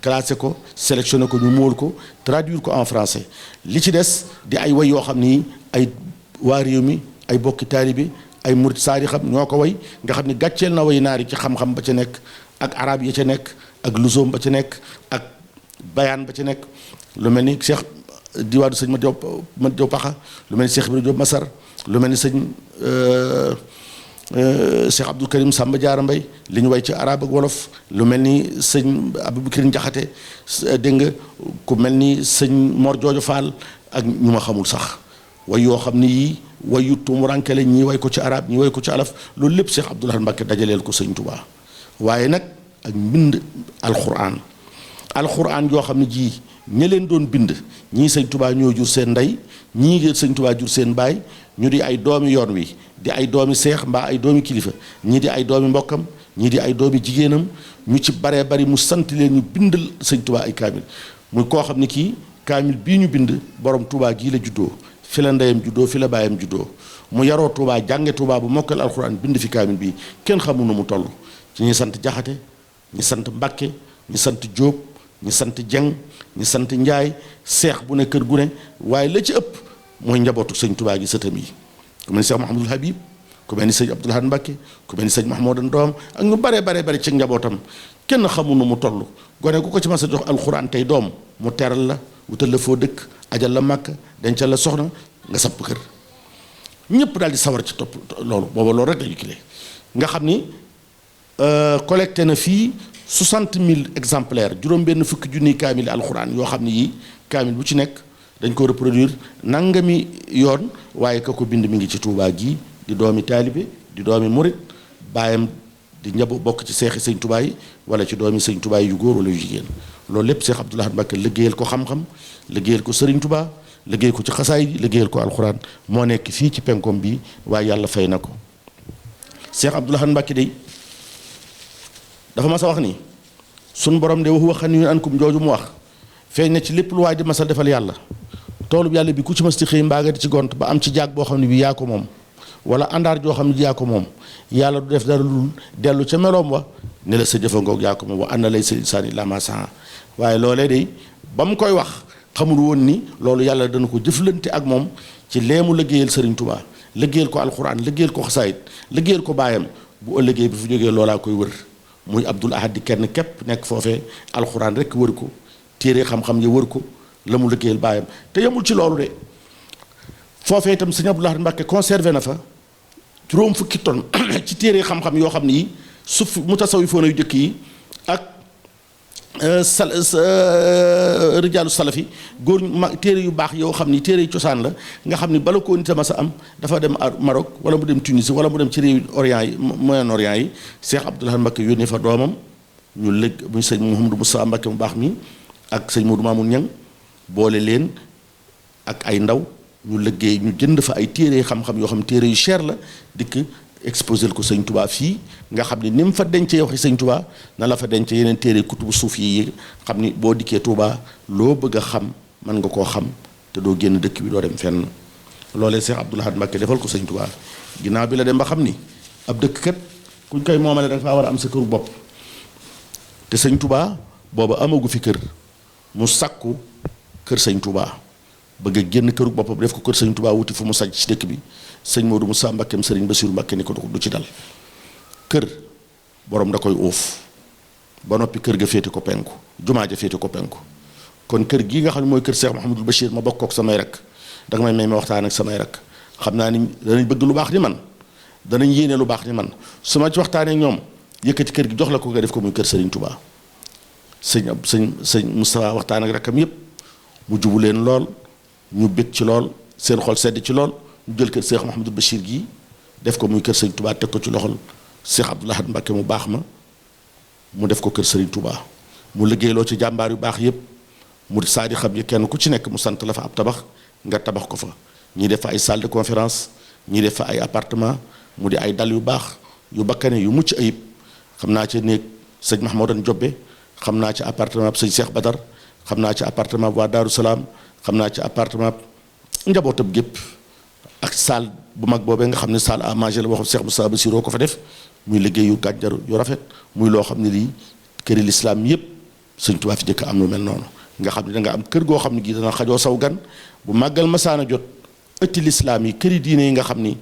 classé ko sélectionné ko ñu móol ko traduire ko en français li ci des di ay way yoo xam ni ay waa réew mi ay bokki taalibe ay murit saari xam ñoo ko way nga xam ni gàcceel na way naar yi ci xam-xam ba ca nekk ak arab ya ca nekk ak lusoom ba ca nekk ak bayaan ba ca nekk lu mel ni Cheikh diwaanu sëñ ma Diop Paxa lu mel ni Cheikh Ibrahima Diop Masar lu mel ni sëñ Cheikh Abdou Karim Samba Diarra Mbaye li ñu way ci arab ak wolof lu mel ni sëñ Aboubacar Njaxate dégg nga ku mel ni sëñ Mor Joojo Fall ak ñu ma xamul sax way yoo xam ni yii wayu tumuranke la ñii way ko ci arab ñii way ko ci alaf loolu lépp Cheikh Abdoul Ahad Mbacké dajaleel ko sëñ Touba waaye nag ak mbind alxuraan yoo xam ne ji ña leen doon bind ñii sëñ Touba ñoo jur seen ndey ñii sëñ Touba jur seen baay ñu di ay doomi yoon wi di ay doomi seex mbaa ay doomi kilifa ñii di ay doomi mbokkam ñii di ay doomi jigéenam ñu ci baree bari mu sant leen ñu bindal sëñ Touba ay kaamil muy koo xam ne kii kaamil bii ñu bind borom Touba gii la juddoo fi la ndeyam juddoo fi la baayam juddoo mu yaroo Touba jànge Touba bu mokkal alxuraan bind fi kaamil bii kenn xamul nu mu toll ci ñi sant Jaxate ñi sant Mbakke ñi sant Jóob ñi sant Jeng ñi sant Njaay seex bu ne kër gu ne waaye la ci ëpp mooy njabootu sëñ Touba gi sëtam yi ku mel ni Cheikh Mouhamadul Habib ku mel ni sëñ Abdoul Ahad Mbacké ku mel ni sëñ Mahmoudan doom ak ñu bare ci njabootam kenn xamul nu mu toll gone ku ko ci mas a jox alxuraan tey doom mu teral la wutal la foo dëkk ajal la màkk dencal la soxna nga sapp kër ñëpp daal di sawar ci topp loolu booba loolu rek lañu kilee nga xam ni collecté na fii 60 000 exemplaires juróom-benn fukki junniy kaamil alxuraan yoo xam ne yii kaamil bu ci nekk dañ ko reproduire nangami yoon waaye ka ko bind mi ngi ci Touba gii di doomi taalibe di doomi murit baayam di njabo bokk ci seexi sëñ Touba yi wala ci doomi sëñ Touba yu góor wala yu jigéen loolu lépp Cheikh Abdoul Ahad Mbacké liggéeyal ko xam-xam liggéeyal ko Sëriñ Touba liggéeyal ko ci xasaay yi liggéeyal ko alxuraan moo nekk fii ci penkom bi waaye yàlla fay na ko Cheikh Abdoul Ahad Mbacké day dafa mas a wax ni sun borom de waxu waxan yu ankum jooju mu wax feeñ na ci lépp lu waay di masal defal yàlla toolub yàlla bi ku ci mas ci xëy mbaa nga di ci gont ba am ci jaag boo xam ne bi yaa ko moom wala àndaar joo xam ne yaa ko moom yàlla du def dara lu dellu ca meloom wa ne la sa jëfangoog yaa ko moom wa ànda lay sa insaani illa ma saa waaye loolee day ba mu koy wax xamul woon ni loolu yàlla dana ko jëflante ak moom ci leemu liggéeyal Sëriñ Tuubaa liggéeyal ko alxuraan liggéeyal ko xasaayit liggéeyal ko baayam bu ëllëgee bi fi jógee loolaa koy wër muy Abdoul Ahad di kenn képp nekk foofee alxuraan rek wër ko téere xam-xam ya wër ko la mu liggéeyal baayam te yemul ci loolu de foofee itam sëñ Abdoul Ahad Mbacké conservé na fa juróom fukki tonnes ci téere xam-xam yoo xam ne yi suuf mutasawifoon yu jëkk yi ak rijaalu salafi góor téere yu baax yoo xam ni téere yu cosaan la nga xam ni bala koo nit a mas a am dafa dem Maroc wala mu dem Tunisie wala mu dem ci réew orient yi Moyen-Orient yi Cheikh Abdoul Ahad Mbacké yónnee fa doomam ñu lëg muy sëñ Mouhamadou Moussa Mbacké mu baax mi ak sëñ Modou Mamoun Niang boole leen ak ay ndaw ñu liggéey ñu jënd fa ay téere xam-xam yoo xam téere yu cher la dikk exposé ko sëñ Touba fii nga xam ni mu fa dencee waxi sëñ Touba na la fa dencee yeneen téere kutubu suuf yi xam ni boo dikkee Touba loo bëgg a xam mën nga koo xam te doo génn dëkk bi doo dem fenn loolee Cheikh Abdoul Ahad Mbacké defal ko sëñ Touba ginnaaw bi la dem ba xam ni ab dëkk kat kuñ koy moomale da nga faa war a am sa këru bopp te sëñ Touba booba amagu fi kër mu sakku kër sëñ Touba bëgg a génn këru boppam def ko kër sëñ Touba wuti fu mu sàcc ci dëkk bi sëñ Modou Moussa Mbakkeem sëriñ Bassirou Mbacké ni ko du ci dal kër borom da koy uuf ba noppi kër ga féete ko penku jumaa ja féete ko penku kon kër gii nga xam ne mooy kër Cheikh Mouhamadul Bachir ma bokk ak samay rek danga may ma waxtaan ak samay rek xam naa ni danañ bëgg lu baax ni man danañ yéene lu baax ni man su ma ci waxtaanee ak ñoom yëkkati kër gi jox la ko nga def ko muy kër sëriñ Touba sëñ Moustapha waxtaan ak rakam yépp mu jubu leen lool ñu bég ci lool seen xol sedd ci lool ñu jël kër Cheikh Mouhamadul Bachir gii def ko muy kër sëriñ Touba teg ko ci loxol Cheikh Abdoul Ahad Mbacké mu baax ma mu def ko kër sëriñ Touba mu liggéeyloo ci jàmbaar yu baax yépp mu saadi xam yi kenn ku ci nekk mu sant la fa ab tabax nga tabax ko fa ñii def fa ay salle de conférence ñii def fa ay appartement mu di ay dal yu baax yu bakkane yu mucc ayib xam naa ci néeg sëñ Mahmoudan Jobbe xam naa ci appartement sëñ Cheikh Badar xam naa ci appartement waa Daaru Salaam xam naa ci appartement njabootam gépp ak salle bu mag boobee nga xam ne salle à manger la waxoon Cheikh Moussa Bassiroo ko fa def muy liggéey yu gànjar yu rafet muy loo xam ne lii këri lislaam yépp sëñ Tuubaa fi jëkk am lu mel noonu nga xam ne da nga am kër goo xam ne gii dana xajoo saw gan bu màggal masaana jot ëtti lislaam yi këri diine yi nga xam ni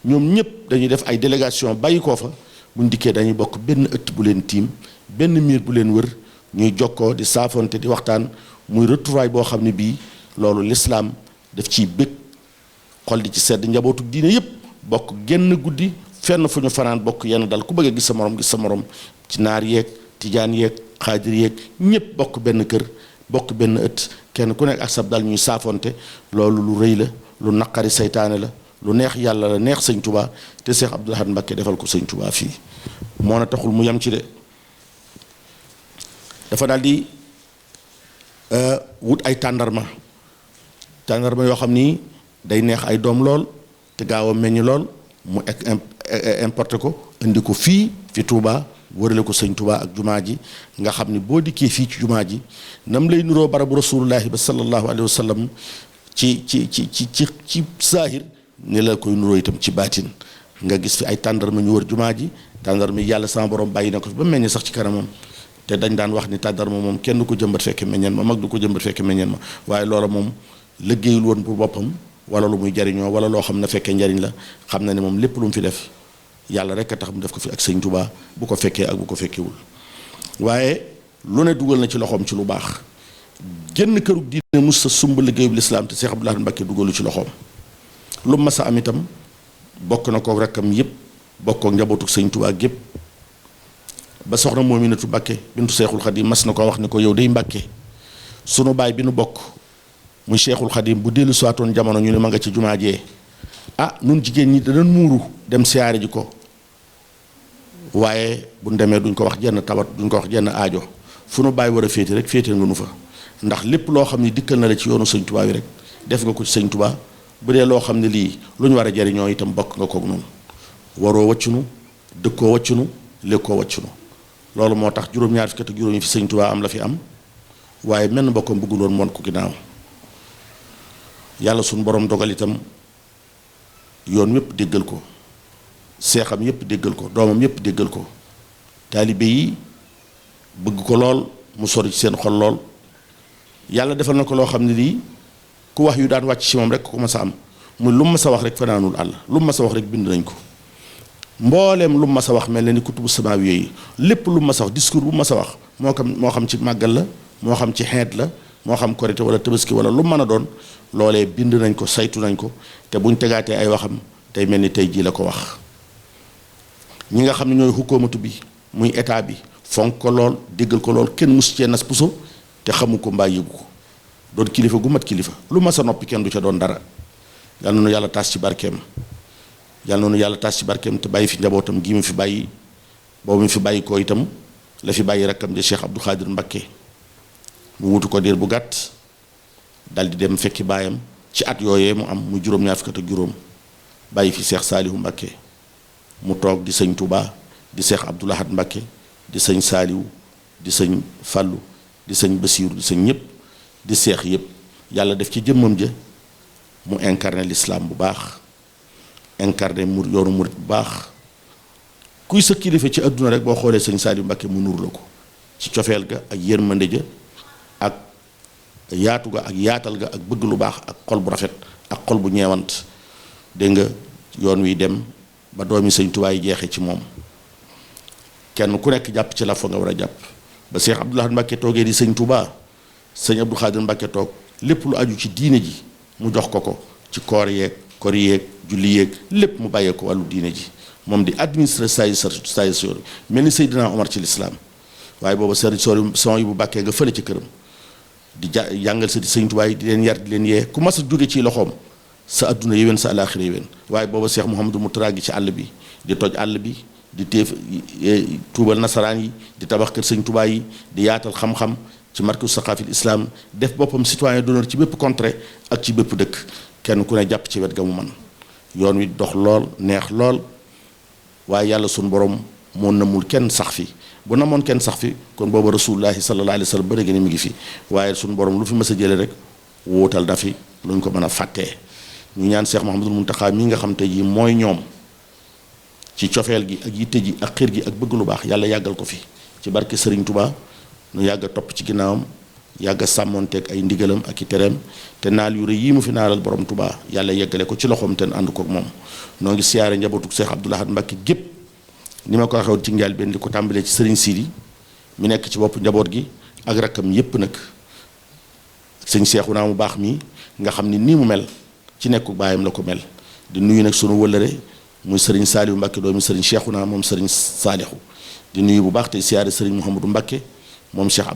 ñoom ñëpp dañuy def ay délégation bàyyi koo fa buñ dikkee dañuy bokk benn ëtt bu leen tiim benn miir bu leen wër ñuy jokkoo di saafonte di waxtaan muy retrouvaille boo xam ne bii loolu lislaam daf ciy bëgg xol di ci sedd njabootu diine yépp bokk genn guddi fenn fu ñu fanaan bokk yenn dal ku bëgg a gis sa morom ci naar yeeg tijaan yeeg xaadir yeeg ñëpp bokk benn kër bokk benn ëtt kenn ku nekk ak sab dal ñuy saafonte loolu lu rëy la lu naqari saytaane la lu neex yàlla la neex sëñ Touba te Cheikh Abdoul Ahad Mbacké defal ko sëñ Touba fii moo na taxul mu yem ci de dafa daal di wut ay tàndarma yoo xam ni day neex ay doom lool te gaaw a meññ lool mu importé ko indi ko fii fi Touba wërale ko sëñ Touba ak jumaa ji nga xam ni boo dikkee fii ci jumaa ji nam lay nuroo barabu rasulullahi ba sallallahu alayhi wa sallam ci saahir ni la koy nuroo itam ci baatin nga gis fi ay tàndarma ñu wër jumaa ji tàndarma yàlla sama borom bàyyi na ko fi ba meññ sax ci kanamam te dañ daan wax ni tàndarma moom kenn du ko jëmbat fekke meññeen ma mag du ko jëmbat fekke meññeen ma waaye loola moom liggéeyul woon pour boppam wala lu muy jariñoo wala loo xam ne fekkee njariñ la xam na ne moom lépp lu mu fi def yàlla rek a tax mu def ko fi ak sëñ Touba bu ko fekkee ak bu ko fekkewul waaye lu ne dugal na ci loxoom ci lu baax génn kërug diine mus sa sumb liggéeyub lislaam te Cheikh Abdoul Ahad Mbacké dugalu ci loxoom lu mas a am itam bokk na ko rekkam yépp bokk ak njabootu sëñ Touba gépp ba soxna Moominatu Mbàkke bintu Seexul Xadim mas na ko wax ni ko yow day Mbàkke sunu baay bi nu bokk muy Seexul Xadim bu dellu siwaatoon jamono ñu ne ma nga ci jumaa jee nun jigéen ñi danañ muuru dem siyaare ji ko waaye bu ñu demee duñ ko wax jenn tawat duñ ko wax jenn aajo fu nu bàyyi war a féete rek féete nga nu fa ndax lépp loo xam ne dikkal na la ci yoonu sëñ Tuubaa wi rek def nga ko ci sëñ Tuubaa bu dee loo xam ne lii lu ñu war a jariñoo itam bokk nga koog noonu waroo waccunu dëkkoo waccunu lékkoo waccunu loolu moo tax juróom-ñaar fukki at ak juróom yi fi sëñ Tuubaa am la fi am waaye menn mbokkam bëgguloon moon ko ginnaaw yàlla suñu borom dogal itam yoon yépp déggal ko seexam yépp déggal ko doomam yépp déggal ko taalibe yi bëgg ko lool mu sori ci seen xol lool yàlla defal na ko loo xam ne lii ku wax yu daan wàcc ci moom rek ko ma sa am muy lu ma sa wax rek fanaanul àll lu ma sa wax rek bind nañ ko mbooleem lu ma sa wax mel na ni kutubu samaawi yooyu lépp lu ma sa wax discours bu ma sa wax moo xam ci màggal la moo xam ci xeet la moo xam korité wala tabaski wala lu mën a doon loolee bind nañ ko saytu nañ ko te buñ tegaatee ay waxam tey mel ni tey jii la ko wax ñi nga xam ne ñooy xukoomatu bi muy état bi fonk ko lool déggal ko lool kenn mus cee nas puso te xamu ko mbaa yëgu ko doon kilifa gu mat kilifa lu ma sa noppi kenn du ca doon dara yal na nu yàlla taas ci barkeem yal na nu yàlla taas ci barkeem te bàyyi fi njabootam gii mu fi bàyyi boobu mu fi bàyyi ko itam la fi bàyyi rakkam de Cheikh Abdou Khadir Mbacké mu wutu ko diir bu gàtt dal di dem fekki baayam ci at yooyee mu am mu juróom-ñaar fukk ak juróom bàyyi fi Cheikh Saalihu Mbacké mu toog di sëñ Touba di Cheikh Abdoul Ahad Mbacké di sëñ Saalihu di sëñ Fallu di sëñ Basiiru di sëñ ñëpp di seex yëpp yàlla def ci jëmmam ja mu incarné l'islam bu baax incarné yoonu murit bu baax kuy sa kilifa ci adduna rek boo xoolee sëñ Saalihu Mbacké mu nuur la ko ci cofeel ga ak yërmande ja ak yaatu ga ak yaatal ga ak bëgg lu baax ak xol bu rafet ak xol bu ñeewant dégg nga yoon wi dem ba doomi sëñ Tuubaa yi jeexe ci moom kenn ku nekk jàpp ci la fa nga war a jàpp ba Cheikh Abdoul Ahad Mbacké toogee di sëñ Tuubaa sëñ Abdou Khadir Mbacké toog lépp lu aju ci diine ji mu jox ko ci koor yeeg julli yeeg lépp mu bàyyee ko wàllu diine ji moom di administrer station mel ni Seydina Omar ci lislaam waaye booba sëriñ son yi bu bàkkee nga fële ci këram di jàngal sa di sëñ Tuubaa yi di leen yar di leen yee ku mas a jóge ci loxoom sa adduna yéwén sa alaaxira yéwén waaye booba Cheikh Mouhamadou Moutara gi ci àll bi di toj àll bi di téef tuubal nasaraan yi di tabax kër sëñ Tuubaa yi di yaatal xam-xam ci markaz saqaafil islam def boppam citoyen d'honneur ci bépp contrée ak ci bépp dëkk kenn ku ne jàpp ci wet ga mu man yoon wi dox lool neex lool waaye yàlla suñu borom moo namul kenn sax fi bu namoon kenn sax fi kon booba rasulullahi sallallahu alayhi wa sallam ba léegi ni mu ngi fi waaye suñu borom lu fi mës a jële rek wóotal na fi luñ ko mën a fàttee ñu ñaan Cheikh Mouhamadul Mountakha mi nga xam te ji mooy ñoom ci cofeel gi ak yitte ji ak xir gi ak bëgg lu baax yàlla yàggal ko fi ci barke Serigne Touba nu yàgg a topp ci ginnaawam yàgg a sàmmoonteeg ay ndigalam ak i tereem te naal yu rëy yii mu fi naalal borom Touba yàlla yeggale ko ci loxoom te ànd koog moom noo ngi siyaare njabootu Cheikh Abdoul Ahad Mbacké gépp ni ma ko waxee woon ci njaal benn di ko tàmbalee ci Serigne Sidi mi nekk ci bopp njaboot gi ak rakkam yépp nag sëñ Seexuna mu baax mi nga xam ni nii mu mel ci nekku baayam la ko mel di nuyu nag sunu wëllëre muy Serigne Saalihu Mbacké doomi Serigne Seexuna moom Serigne Saalihu di nuyu bu baax tey siyaare Serigne Mouhamadou Mbacké moom Cheikh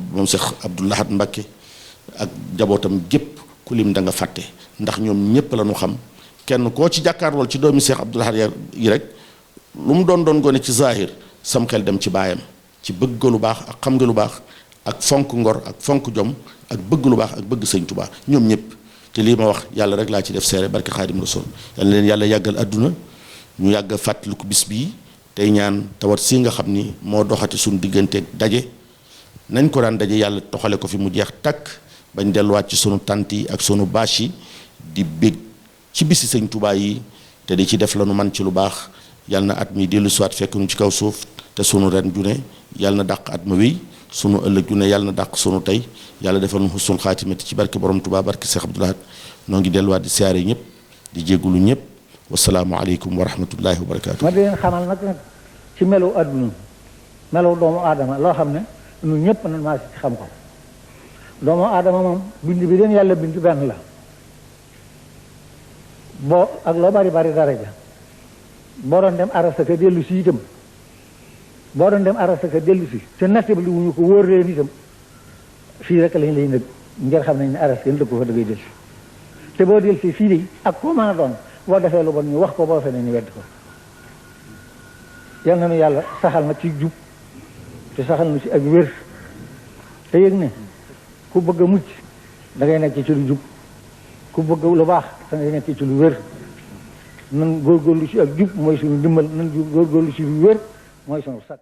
Abdoul Ahad Mbacké ak njabootam gépp ku lim da nga fàtte ndax ñoom ñépp la ñu xam kenn koo ci jàkkaarlool ci doomi Cheikh Abdoul Ahad yi rek lu mu doon gone ci zahir sam xel dem ci baayam ci bëgg lu baax ak xam nga lu baax ak fonk ngor ak fonk jom ak bëgg lu baax ak bëgg sëñ Tuubaa ñoom ñëpp te lii ma wax yàlla rek laa ci def seere barke Xaadim Rasuul yal na leen yàlla yàggal àdduna ñu yàgg fàttaliku bis bii tey ñaan tawat si nga xam ni moo doxati suñu digganteeg daje nañ ko daan daje yàlla toxale ko fi mu jeex takk bañ delluwaat ci sunu tant yi ak sunu bâche yi di bég ci bisi sëñ Tuubaa yi te di ci def la nu man ci lu baax yal na at mi dellu siwaat fekk nu ci kaw suuf te sunu ren june yal na dàq at ma wéy sunu ëllëg june yal na dàq sunu tey yàlla defal nu xusnul xaatimati ci barke borom Tuubaa barke Cheikh Abdoul Ahad noo ngi delluwaat di siyaare ñëpp di jéggulu ñëpp wasalaamu aleykum wa rahmatullahi wa barakaatu. ma di leen xamal nag ci melu adduna melu doomu aadama loo xam ne ñun ñëpp nañ maa ci xam ko doomu aadama moom bind bi leen yàlla bind benn la boo ak loo bari bari daraja boo doon dem arasa ka dellu si itam boo doon dem arasa ka dellu si te natte ba li wuñu ko wóor leen itam fii rek lañ lay nëg ngir xam nañ ne aras kenn dëkku fa da ngay dellu si te boo dellu si fii de ak koo mën a doon boo defee lu bon ñu wax ko boo fee ne ñu wedd ko yal na nu yàlla saxal na ci jub te saxal na ci ak wér te yëg ne ku bëgg a mucc da ngay nekk ci lu jub ku bëgg lu baax da ngay nekk ci lu wér nan góorgóorlu ci ak jub mooy suñu ndimbal nan góorgóorlu ci lu wér mooy suñu sakk